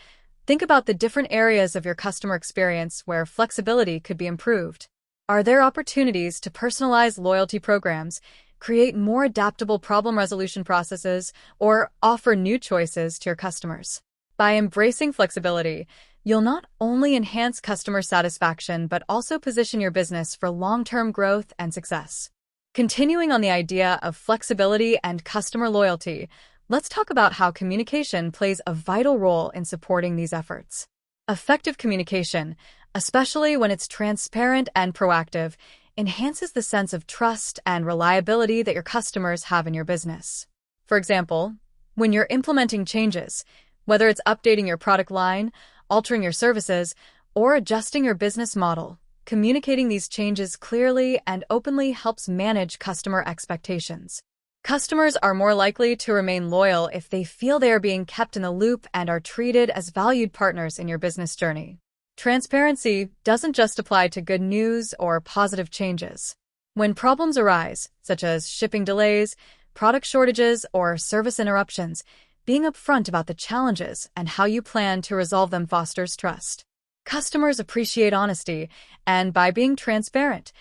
think about the different areas of your customer experience where flexibility could be improved. Are there opportunities to personalize loyalty programs, create more adaptable problem resolution processes, or offer new choices to your customers? By embracing flexibility, you'll not only enhance customer satisfaction but also position your business for long-term growth and success. Continuing on the idea of flexibility and customer loyalty, let's talk about how communication plays a vital role in supporting these efforts. Effective communication, especially when it's transparent and proactive, enhances the sense of trust and reliability that your customers have in your business. For example, when you're implementing changes, whether it's updating your product line, altering your services, or adjusting your business model, communicating these changes clearly and openly helps manage customer expectations. Customers are more likely to remain loyal if they feel they are being kept in the loop and are treated as valued partners in your business journey. Transparency doesn't just apply to good news or positive changes. When problems arise, such as shipping delays, product shortages, or service interruptions, being upfront about the challenges and how you plan to resolve them fosters trust. Customers appreciate honesty, and by being transparent,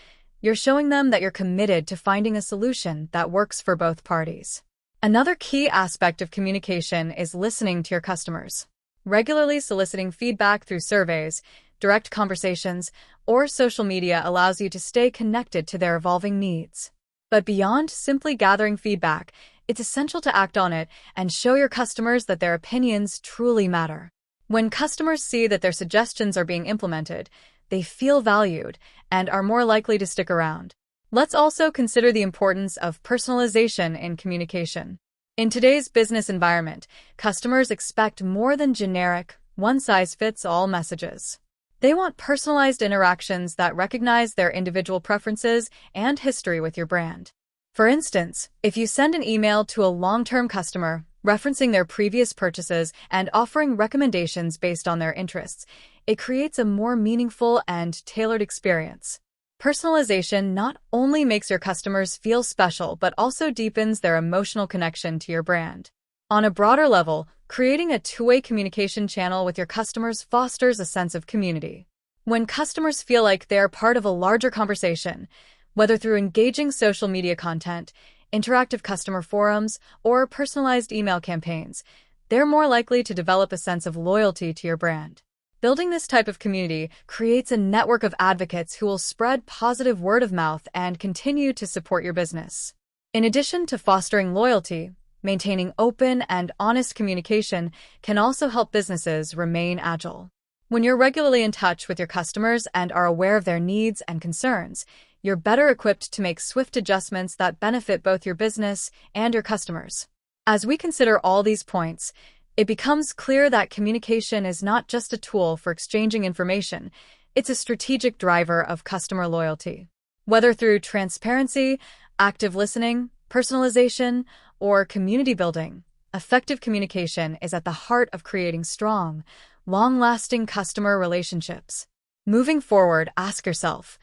you're showing them that you're committed to finding a solution that works for both parties. Another key aspect of communication is listening to your customers. Regularly soliciting feedback through surveys, direct conversations, or social media allows you to stay connected to their evolving needs. But beyond simply gathering feedback, it's essential to act on it and show your customers that their opinions truly matter. When customers see that their suggestions are being implemented, they feel valued and are more likely to stick around. Let's also consider the importance of personalization in communication. In today's business environment, customers expect more than generic, one-size-fits-all messages. They want personalized interactions that recognize their individual preferences and history with your brand. For instance, if you send an email to a long-term customer, referencing their previous purchases and offering recommendations based on their interests, it creates a more meaningful and tailored experience. Personalization not only makes your customers feel special, but also deepens their emotional connection to your brand. On a broader level, creating a two-way communication channel with your customers fosters a sense of community. When customers feel like they're part of a larger conversation, whether through engaging social media content, interactive customer forums, or personalized email campaigns, they're more likely to develop a sense of loyalty to your brand. Building this type of community creates a network of advocates who will spread positive word of mouth and continue to support your business. In addition to fostering loyalty, maintaining open and honest communication can also help businesses remain agile. When you're regularly in touch with your customers and are aware of their needs and concerns, you're better equipped to make swift adjustments that benefit both your business and your customers. As we consider all these points, it becomes clear that communication is not just a tool for exchanging information, it's a strategic driver of customer loyalty. Whether through transparency, active listening, personalization, or community building, effective communication is at the heart of creating strong, long-lasting customer relationships. Moving forward, ask yourself,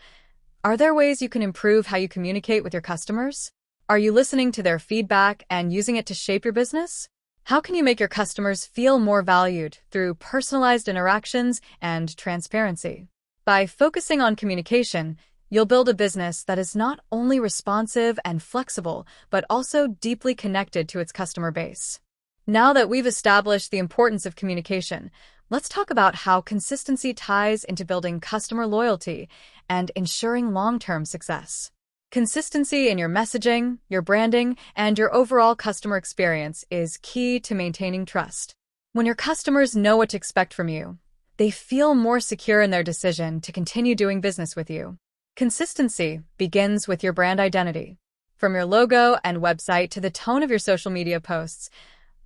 are there ways you can improve how you communicate with your customers? Are you listening to their feedback and using it to shape your business? How can you make your customers feel more valued through personalized interactions and transparency? By focusing on communication, you'll build a business that is not only responsive and flexible, but also deeply connected to its customer base. Now that we've established the importance of communication, let's talk about how consistency ties into building customer loyalty and ensuring long-term success. Consistency in your messaging, your branding, and your overall customer experience is key to maintaining trust. When your customers know what to expect from you, they feel more secure in their decision to continue doing business with you. Consistency begins with your brand identity. From your logo and website to the tone of your social media posts,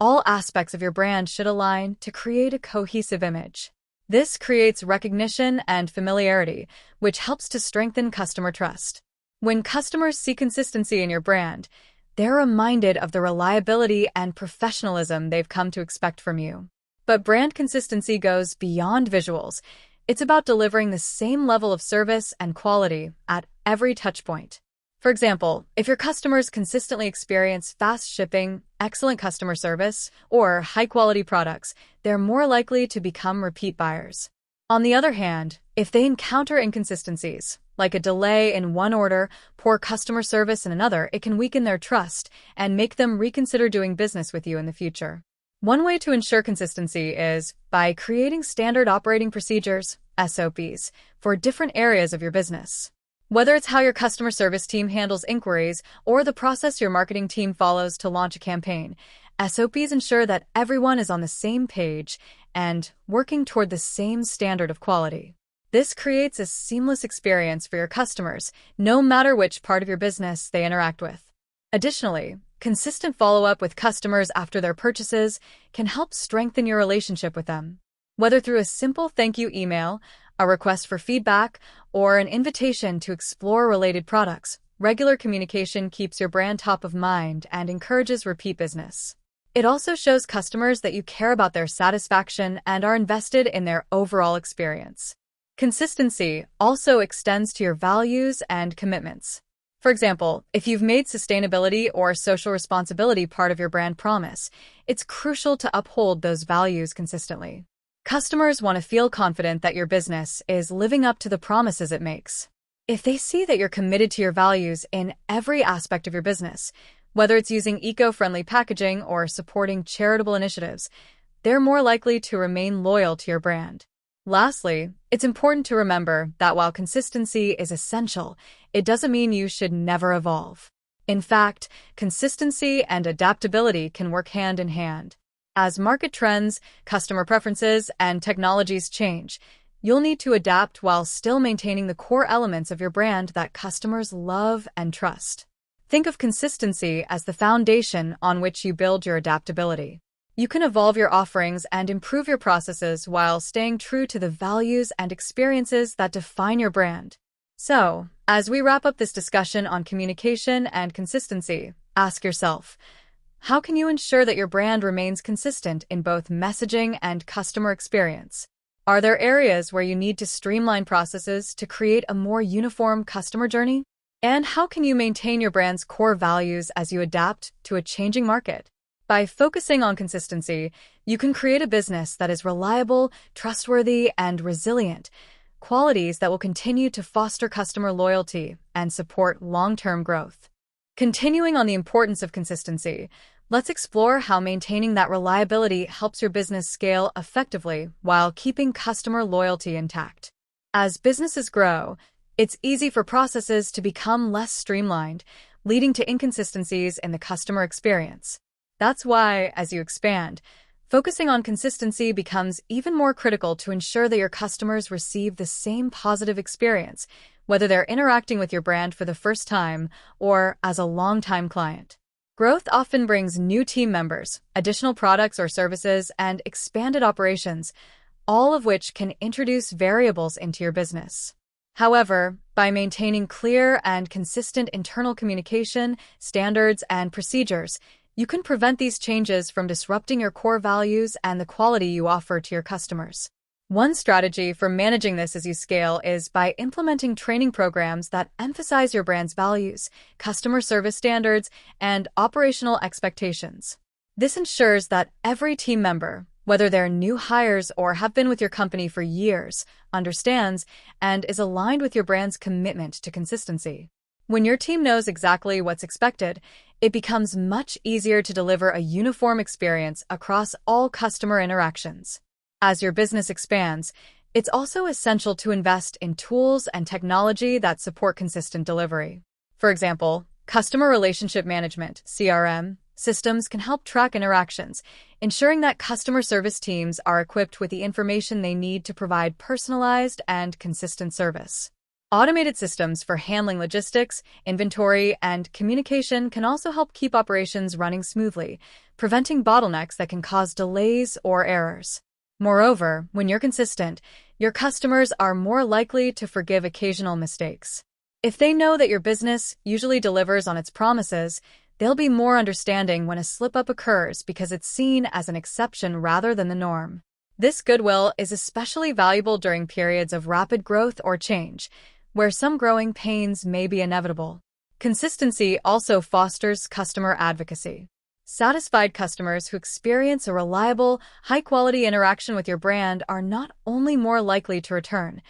all aspects of your brand should align to create a cohesive image. This creates recognition and familiarity, which helps to strengthen customer trust. When customers see consistency in your brand, they're reminded of the reliability and professionalism they've come to expect from you. But brand consistency goes beyond visuals. It's about delivering the same level of service and quality at every touchpoint. For example, if your customers consistently experience fast shipping, excellent customer service, or high-quality products, they're more likely to become repeat buyers. On the other hand, if they encounter inconsistencies, like a delay in one order, poor customer service in another, it can weaken their trust and make them reconsider doing business with you in the future. One way to ensure consistency is by creating standard operating procedures, SOPs, for different areas of your business. Whether it's how your customer service team handles inquiries or the process your marketing team follows to launch a campaign, SOPs ensure that everyone is on the same page and working toward the same standard of quality. This creates a seamless experience for your customers, no matter which part of your business they interact with. Additionally, consistent follow-up with customers after their purchases can help strengthen your relationship with them. Whether through a simple thank you email, a request for feedback, or an invitation to explore related products, regular communication keeps your brand top of mind and encourages repeat business. It also shows customers that you care about their satisfaction and are invested in their overall experience. Consistency also extends to your values and commitments. For example, if you've made sustainability or social responsibility part of your brand promise, it's crucial to uphold those values consistently. Customers want to feel confident that your business is living up to the promises it makes. If they see that you're committed to your values in every aspect of your business, whether it's using eco-friendly packaging or supporting charitable initiatives, they're more likely to remain loyal to your brand. Lastly, it's important to remember that while consistency is essential, it doesn't mean you should never evolve. In fact, consistency and adaptability can work hand in hand. As market trends, customer preferences, and technologies change, you'll need to adapt while still maintaining the core elements of your brand that customers love and trust. Think of consistency as the foundation on which you build your adaptability. You can evolve your offerings and improve your processes while staying true to the values and experiences that define your brand. So, as we wrap up this discussion on communication and consistency, ask yourself, how can you ensure that your brand remains consistent in both messaging and customer experience? Are there areas where you need to streamline processes to create a more uniform customer journey? And how can you maintain your brand's core values as you adapt to a changing market? By focusing on consistency, you can create a business that is reliable, trustworthy, and resilient, qualities that will continue to foster customer loyalty and support long-term growth. Continuing on the importance of consistency, let's explore how maintaining that reliability helps your business scale effectively while keeping customer loyalty intact. As businesses grow, it's easy for processes to become less streamlined, leading to inconsistencies in the customer experience. That's why, as you expand, focusing on consistency becomes even more critical to ensure that your customers receive the same positive experience, whether they're interacting with your brand for the first time or as a long-time client. Growth often brings new team members, additional products or services, and expanded operations, all of which can introduce variables into your business. However, by maintaining clear and consistent internal communication, standards, and procedures, you can prevent these changes from disrupting your core values and the quality you offer to your customers. One strategy for managing this as you scale is by implementing training programs that emphasize your brand's values, customer service standards, and operational expectations. This ensures that every team member, whether they're new hires or have been with your company for years, understands and is aligned with your brand's commitment to consistency. When your team knows exactly what's expected, it becomes much easier to deliver a uniform experience across all customer interactions. As your business expands, it's also essential to invest in tools and technology that support consistent delivery. For example, customer relationship management, CRM, systems can help track interactions, ensuring that customer service teams are equipped with the information they need to provide personalized and consistent service. Automated systems for handling logistics, inventory, and communication can also help keep operations running smoothly, preventing bottlenecks that can cause delays or errors. Moreover, when you're consistent, your customers are more likely to forgive occasional mistakes. If they know that your business usually delivers on its promises, they'll be more understanding when a slip-up occurs because it's seen as an exception rather than the norm. This goodwill is especially valuable during periods of rapid growth or change, where some growing pains may be inevitable. Consistency also fosters customer advocacy. Satisfied customers who experience a reliable, high-quality interaction with your brand are not only more likely to return,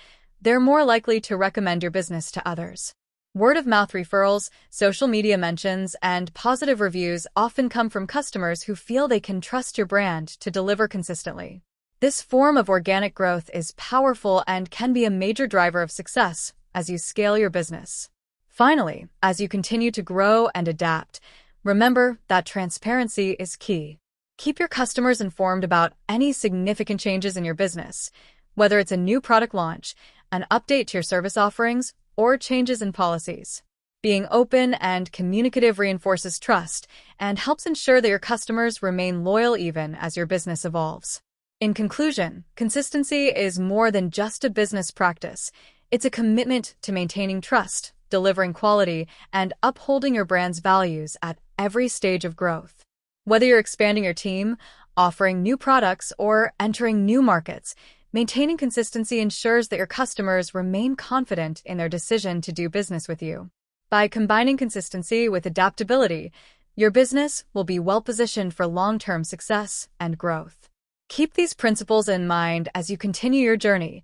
they're more likely to recommend your business to others. Word-of-mouth referrals, social media mentions, and positive reviews often come from customers who feel they can trust your brand to deliver consistently. This form of organic growth is powerful and can be a major driver of success as you scale your business. Finally, as you continue to grow and adapt, Remember that transparency is key. Keep your customers informed about any significant changes in your business, whether it's a new product launch, an update to your service offerings, or changes in policies. Being open and communicative reinforces trust and helps ensure that your customers remain loyal even as your business evolves. In conclusion, consistency is more than just a business practice. It's a commitment to maintaining trust, delivering quality, and upholding your brand's values at every stage of growth. Whether you're expanding your team, offering new products, or entering new markets, maintaining consistency ensures that your customers remain confident in their decision to do business with you. By combining consistency with adaptability, your business will be well-positioned for long-term success and growth. Keep these principles in mind as you continue your journey.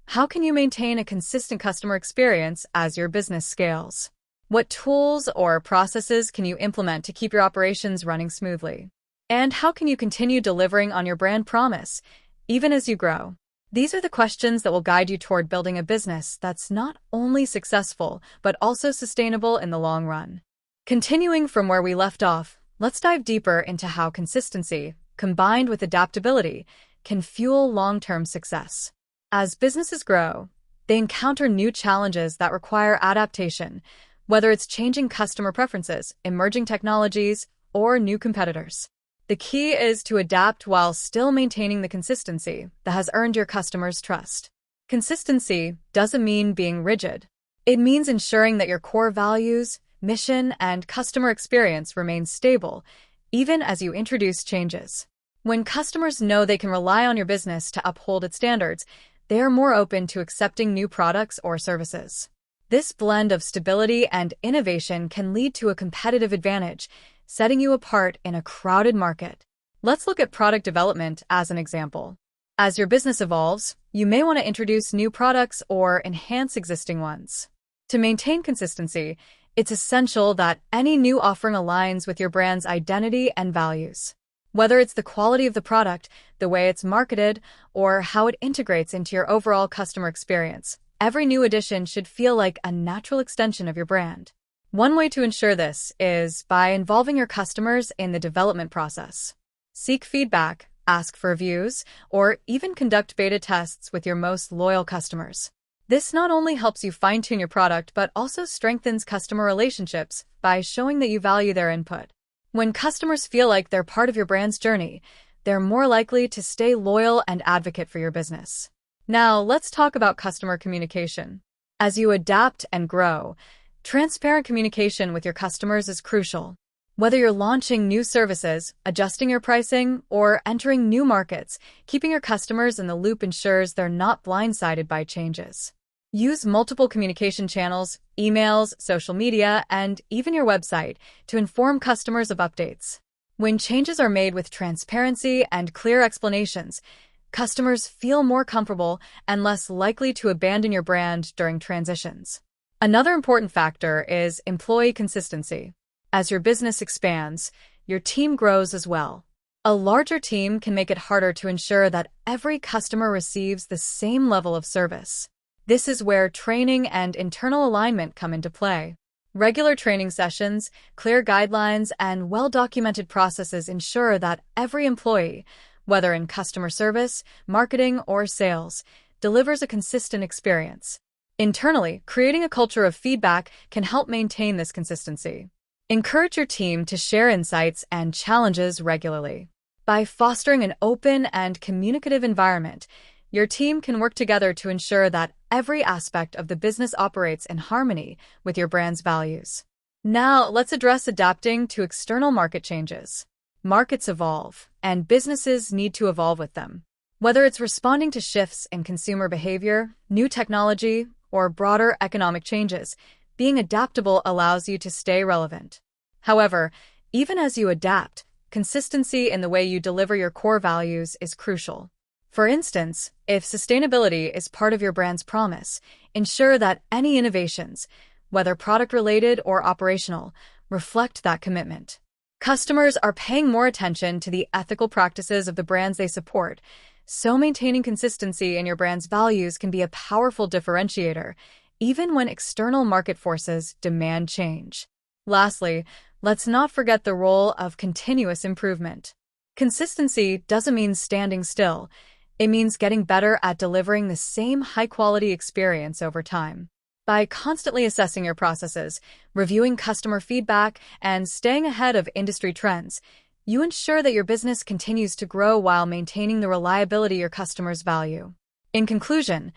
How can you maintain a consistent customer experience as your business scales? What tools or processes can you implement to keep your operations running smoothly? And how can you continue delivering on your brand promise, even as you grow? These are the questions that will guide you toward building a business that's not only successful, but also sustainable in the long run. Continuing from where we left off, let's dive deeper into how consistency, combined with adaptability, can fuel long-term success. As businesses grow, they encounter new challenges that require adaptation, whether it's changing customer preferences, emerging technologies, or new competitors. The key is to adapt while still maintaining the consistency that has earned your customers' trust. Consistency doesn't mean being rigid. It means ensuring that your core values, mission, and customer experience remain stable, even as you introduce changes. When customers know they can rely on your business to uphold its standards, they are more open to accepting new products or services. This blend of stability and innovation can lead to a competitive advantage, setting you apart in a crowded market. Let's look at product development as an example. As your business evolves, you may want to introduce new products or enhance existing ones. To maintain consistency, it's essential that any new offering aligns with your brand's identity and values. Whether it's the quality of the product, the way it's marketed, or how it integrates into your overall customer experience, every new addition should feel like a natural extension of your brand. One way to ensure this is by involving your customers in the development process. Seek feedback, ask for reviews, or even conduct beta tests with your most loyal customers. This not only helps you fine-tune your product, but also strengthens customer relationships by showing that you value their input. When customers feel like they're part of your brand's journey, they're more likely to stay loyal and advocate for your business. Now, let's talk about customer communication. As you adapt and grow, transparent communication with your customers is crucial. Whether you're launching new services, adjusting your pricing, or entering new markets, keeping your customers in the loop ensures they're not blindsided by changes. Use multiple communication channels, emails, social media, and even your website to inform customers of updates. When changes are made with transparency and clear explanations, customers feel more comfortable and less likely to abandon your brand during transitions. Another important factor is employee consistency. As your business expands, your team grows as well. A larger team can make it harder to ensure that every customer receives the same level of service. This is where training and internal alignment come into play. Regular training sessions, clear guidelines, and well-documented processes ensure that every employee, whether in customer service, marketing, or sales, delivers a consistent experience. Internally, creating a culture of feedback can help maintain this consistency. Encourage your team to share insights and challenges regularly. By fostering an open and communicative environment, your team can work together to ensure that every aspect of the business operates in harmony with your brand's values. Now, let's address adapting to external market changes. Markets evolve, and businesses need to evolve with them. Whether it's responding to shifts in consumer behavior, new technology, or broader economic changes, being adaptable allows you to stay relevant. However, even as you adapt, consistency in the way you deliver your core values is crucial. For instance, if sustainability is part of your brand's promise, ensure that any innovations, whether product-related or operational, reflect that commitment. Customers are paying more attention to the ethical practices of the brands they support, so maintaining consistency in your brand's values can be a powerful differentiator, even when external market forces demand change. Lastly, let's not forget the role of continuous improvement. Consistency doesn't mean standing still. It means getting better at delivering the same high-quality experience over time. By constantly assessing your processes, reviewing customer feedback, and staying ahead of industry trends, you ensure that your business continues to grow while maintaining the reliability your customers value. In conclusion,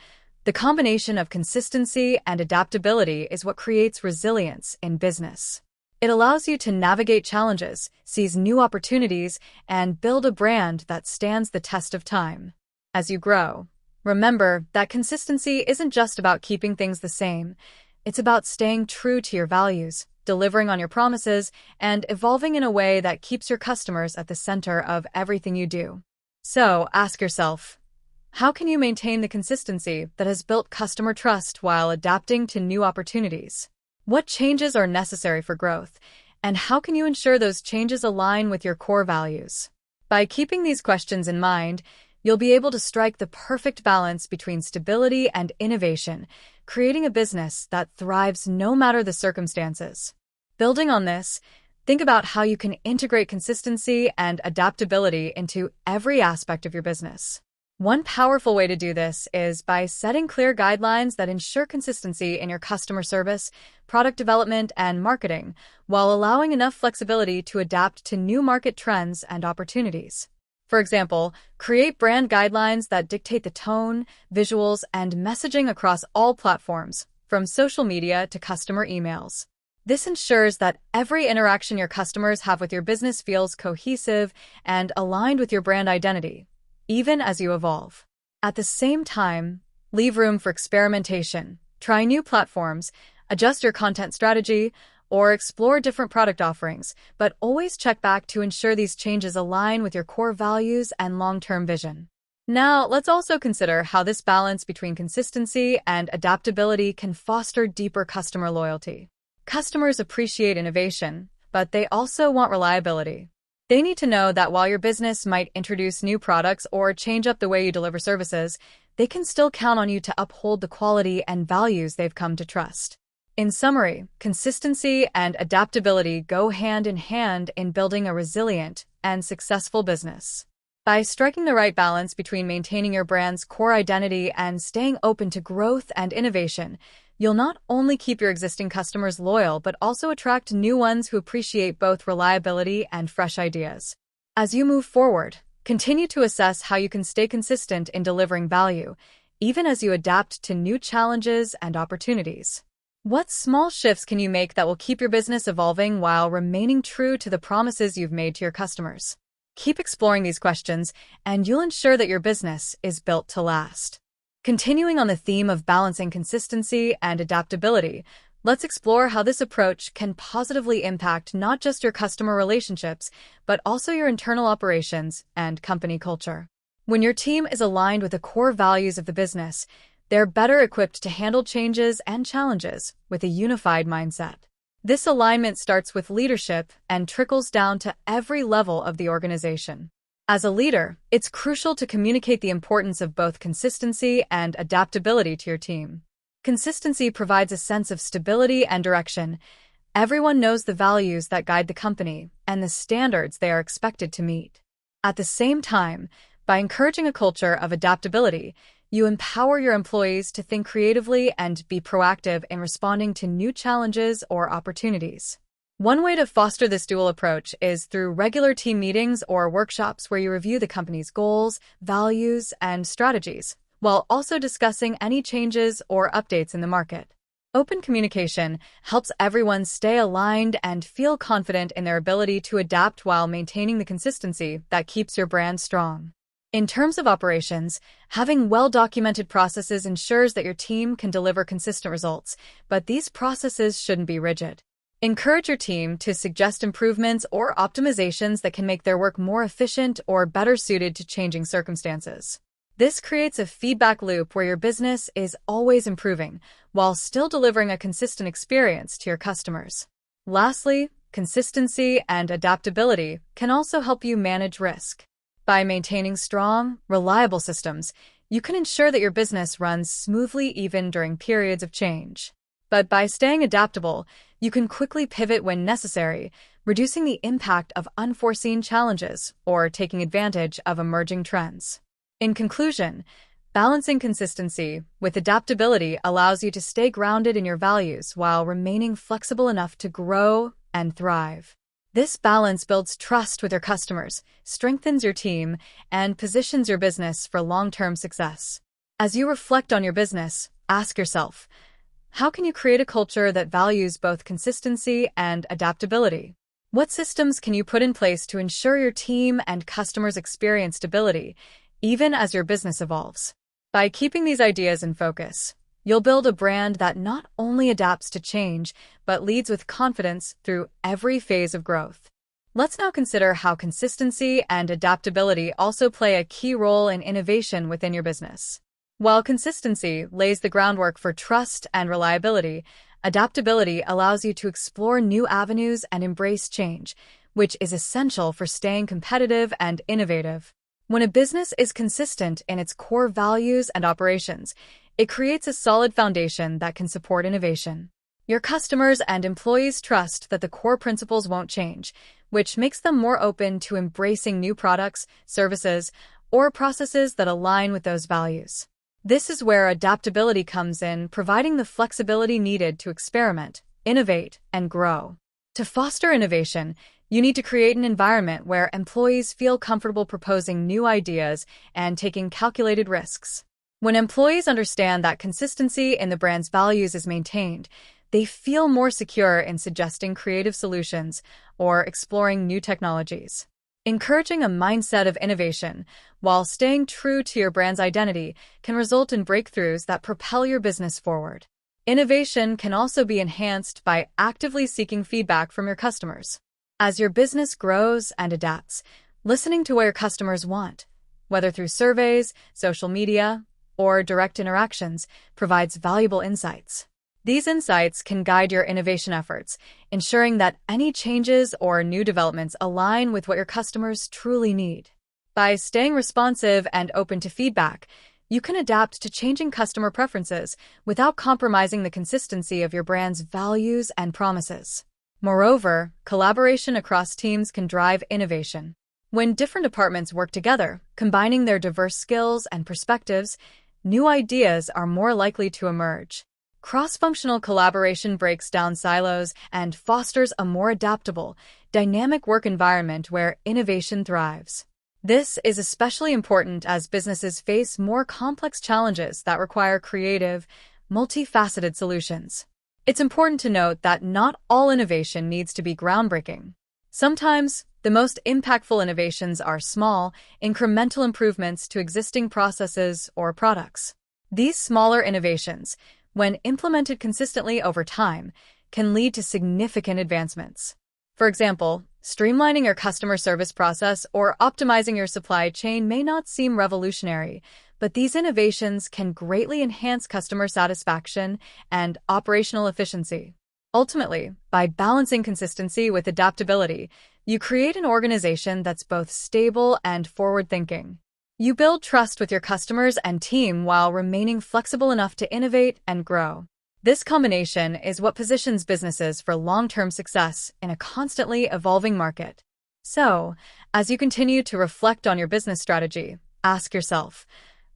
the combination of consistency and adaptability is what creates resilience in business. It allows you to navigate challenges, seize new opportunities, and build a brand that stands the test of time. As you grow, remember that consistency isn't just about keeping things the same. It's about staying true to your values, delivering on your promises, and evolving in a way that keeps your customers at the center of everything you do. So, ask yourself, how can you maintain the consistency that has built customer trust while adapting to new opportunities? What changes are necessary for growth, and how can you ensure those changes align with your core values? By keeping these questions in mind, you'll be able to strike the perfect balance between stability and innovation, creating a business that thrives no matter the circumstances. Building on this, think about how you can integrate consistency and adaptability into every aspect of your business. One powerful way to do this is by setting clear guidelines that ensure consistency in your customer service, product development, and marketing, while allowing enough flexibility to adapt to new market trends and opportunities. For example, create brand guidelines that dictate the tone, visuals, and messaging across all platforms, from social media to customer emails. This ensures that every interaction your customers have with your business feels cohesive and aligned with your brand identity, even as you evolve. At the same time, leave room for experimentation, try new platforms, adjust your content strategy, or explore different product offerings, but always check back to ensure these changes align with your core values and long-term vision. Now, let's also consider how this balance between consistency and adaptability can foster deeper customer loyalty. Customers appreciate innovation, but they also want reliability. They need to know that while your business might introduce new products or change up the way you deliver services, they can still count on you to uphold the quality and values they've come to trust. In summary, consistency and adaptability go hand in hand in building a resilient and successful business. By striking the right balance between maintaining your brand's core identity and staying open to growth and innovation, you'll not only keep your existing customers loyal but also attract new ones who appreciate both reliability and fresh ideas. As you move forward, continue to assess how you can stay consistent in delivering value, even as you adapt to new challenges and opportunities. What small shifts can you make that will keep your business evolving while remaining true to the promises you've made to your customers? Keep exploring these questions, and you'll ensure that your business is built to last. Continuing on the theme of balancing consistency and adaptability, let's explore how this approach can positively impact not just your customer relationships, but also your internal operations and company culture. When your team is aligned with the core values of the business, they're better equipped to handle changes and challenges with a unified mindset. This alignment starts with leadership and trickles down to every level of the organization. As a leader, it's crucial to communicate the importance of both consistency and adaptability to your team. Consistency provides a sense of stability and direction. Everyone knows the values that guide the company and the standards they are expected to meet. At the same time, by encouraging a culture of adaptability, you empower your employees to think creatively and be proactive in responding to new challenges or opportunities. One way to foster this dual approach is through regular team meetings or workshops where you review the company's goals, values, and strategies, while also discussing any changes or updates in the market. Open communication helps everyone stay aligned and feel confident in their ability to adapt while maintaining the consistency that keeps your brand strong. In terms of operations, having well-documented processes ensures that your team can deliver consistent results, but these processes shouldn't be rigid. Encourage your team to suggest improvements or optimizations that can make their work more efficient or better suited to changing circumstances. This creates a feedback loop where your business is always improving, while still delivering a consistent experience to your customers. Lastly, consistency and adaptability can also help you manage risk. By maintaining strong, reliable systems, you can ensure that your business runs smoothly even during periods of change. But by staying adaptable, you can quickly pivot when necessary, reducing the impact of unforeseen challenges or taking advantage of emerging trends. In conclusion, balancing consistency with adaptability allows you to stay grounded in your values while remaining flexible enough to grow and thrive. This balance builds trust with your customers, strengthens your team, and positions your business for long-term success. As you reflect on your business, ask yourself, how can you create a culture that values both consistency and adaptability? What systems can you put in place to ensure your team and customers experience stability, even as your business evolves? By keeping these ideas in focus, you'll build a brand that not only adapts to change, but leads with confidence through every phase of growth. Let's now consider how consistency and adaptability also play a key role in innovation within your business. While consistency lays the groundwork for trust and reliability, adaptability allows you to explore new avenues and embrace change, which is essential for staying competitive and innovative. When a business is consistent in its core values and operations, it creates a solid foundation that can support innovation. Your customers and employees trust that the core principles won't change, which makes them more open to embracing new products, services, or processes that align with those values. This is where adaptability comes in, providing the flexibility needed to experiment, innovate, and grow. To foster innovation, you need to create an environment where employees feel comfortable proposing new ideas and taking calculated risks. When employees understand that consistency in the brand's values is maintained, they feel more secure in suggesting creative solutions or exploring new technologies. Encouraging a mindset of innovation while staying true to your brand's identity can result in breakthroughs that propel your business forward. Innovation can also be enhanced by actively seeking feedback from your customers. As your business grows and adapts, listening to what your customers want, whether through surveys, social media, or direct interactions, provides valuable insights. These insights can guide your innovation efforts, ensuring that any changes or new developments align with what your customers truly need. By staying responsive and open to feedback, you can adapt to changing customer preferences without compromising the consistency of your brand's values and promises. Moreover, collaboration across teams can drive innovation. When different departments work together, combining their diverse skills and perspectives, new ideas are more likely to emerge. Cross-functional collaboration breaks down silos and fosters a more adaptable, dynamic work environment where innovation thrives. This is especially important as businesses face more complex challenges that require creative, multifaceted solutions. It's important to note that not all innovation needs to be groundbreaking. Sometimes, the most impactful innovations are small, incremental improvements to existing processes or products. These smaller innovations, when implemented consistently over time, can lead to significant advancements. For example, streamlining your customer service process or optimizing your supply chain may not seem revolutionary, but these innovations can greatly enhance customer satisfaction and operational efficiency. Ultimately, by balancing consistency with adaptability, you create an organization that's both stable and forward-thinking. You build trust with your customers and team while remaining flexible enough to innovate and grow. This combination is what positions businesses for long-term success in a constantly evolving market. So, as you continue to reflect on your business strategy, ask yourself,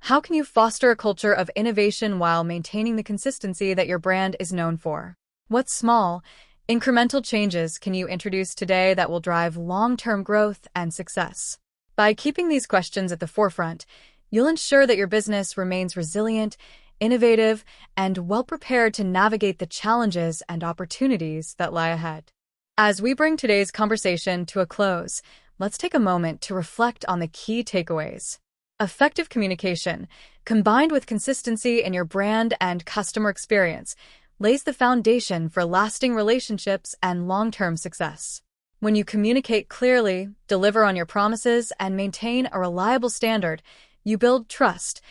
how can you foster a culture of innovation while maintaining the consistency that your brand is known for? What small, incremental changes can you introduce today that will drive long-term growth and success? By keeping these questions at the forefront, you'll ensure that your business remains resilient, innovative, and well-prepared to navigate the challenges and opportunities that lie ahead. As we bring today's conversation to a close, let's take a moment to reflect on the key takeaways. Effective communication, combined with consistency in your brand and customer experience, lays the foundation for lasting relationships and long-term success. When you communicate clearly, deliver on your promises, and maintain a reliable standard, you build trust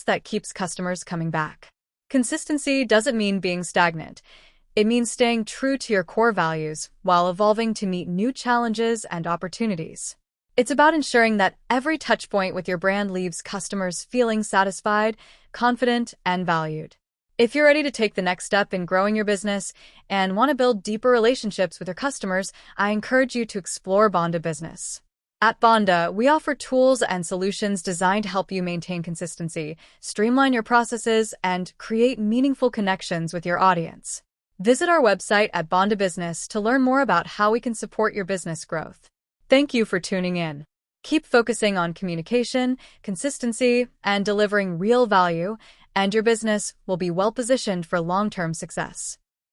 that keeps customers coming back. Consistency doesn't mean being stagnant. It means staying true to your core values while evolving to meet new challenges and opportunities. It's about ensuring that every touchpoint with your brand leaves customers feeling satisfied, confident, and valued. If you're ready to take the next step in growing your business and want to build deeper relationships with your customers, I encourage you to explore Banda Business. At Banda, we offer tools and solutions designed to help you maintain consistency, streamline your processes, and create meaningful connections with your audience. Visit our website at Banda Business to learn more about how we can support your business growth. Thank you for tuning in. Keep focusing on communication, consistency, and delivering real value, and your business will be well positioned for long-term success.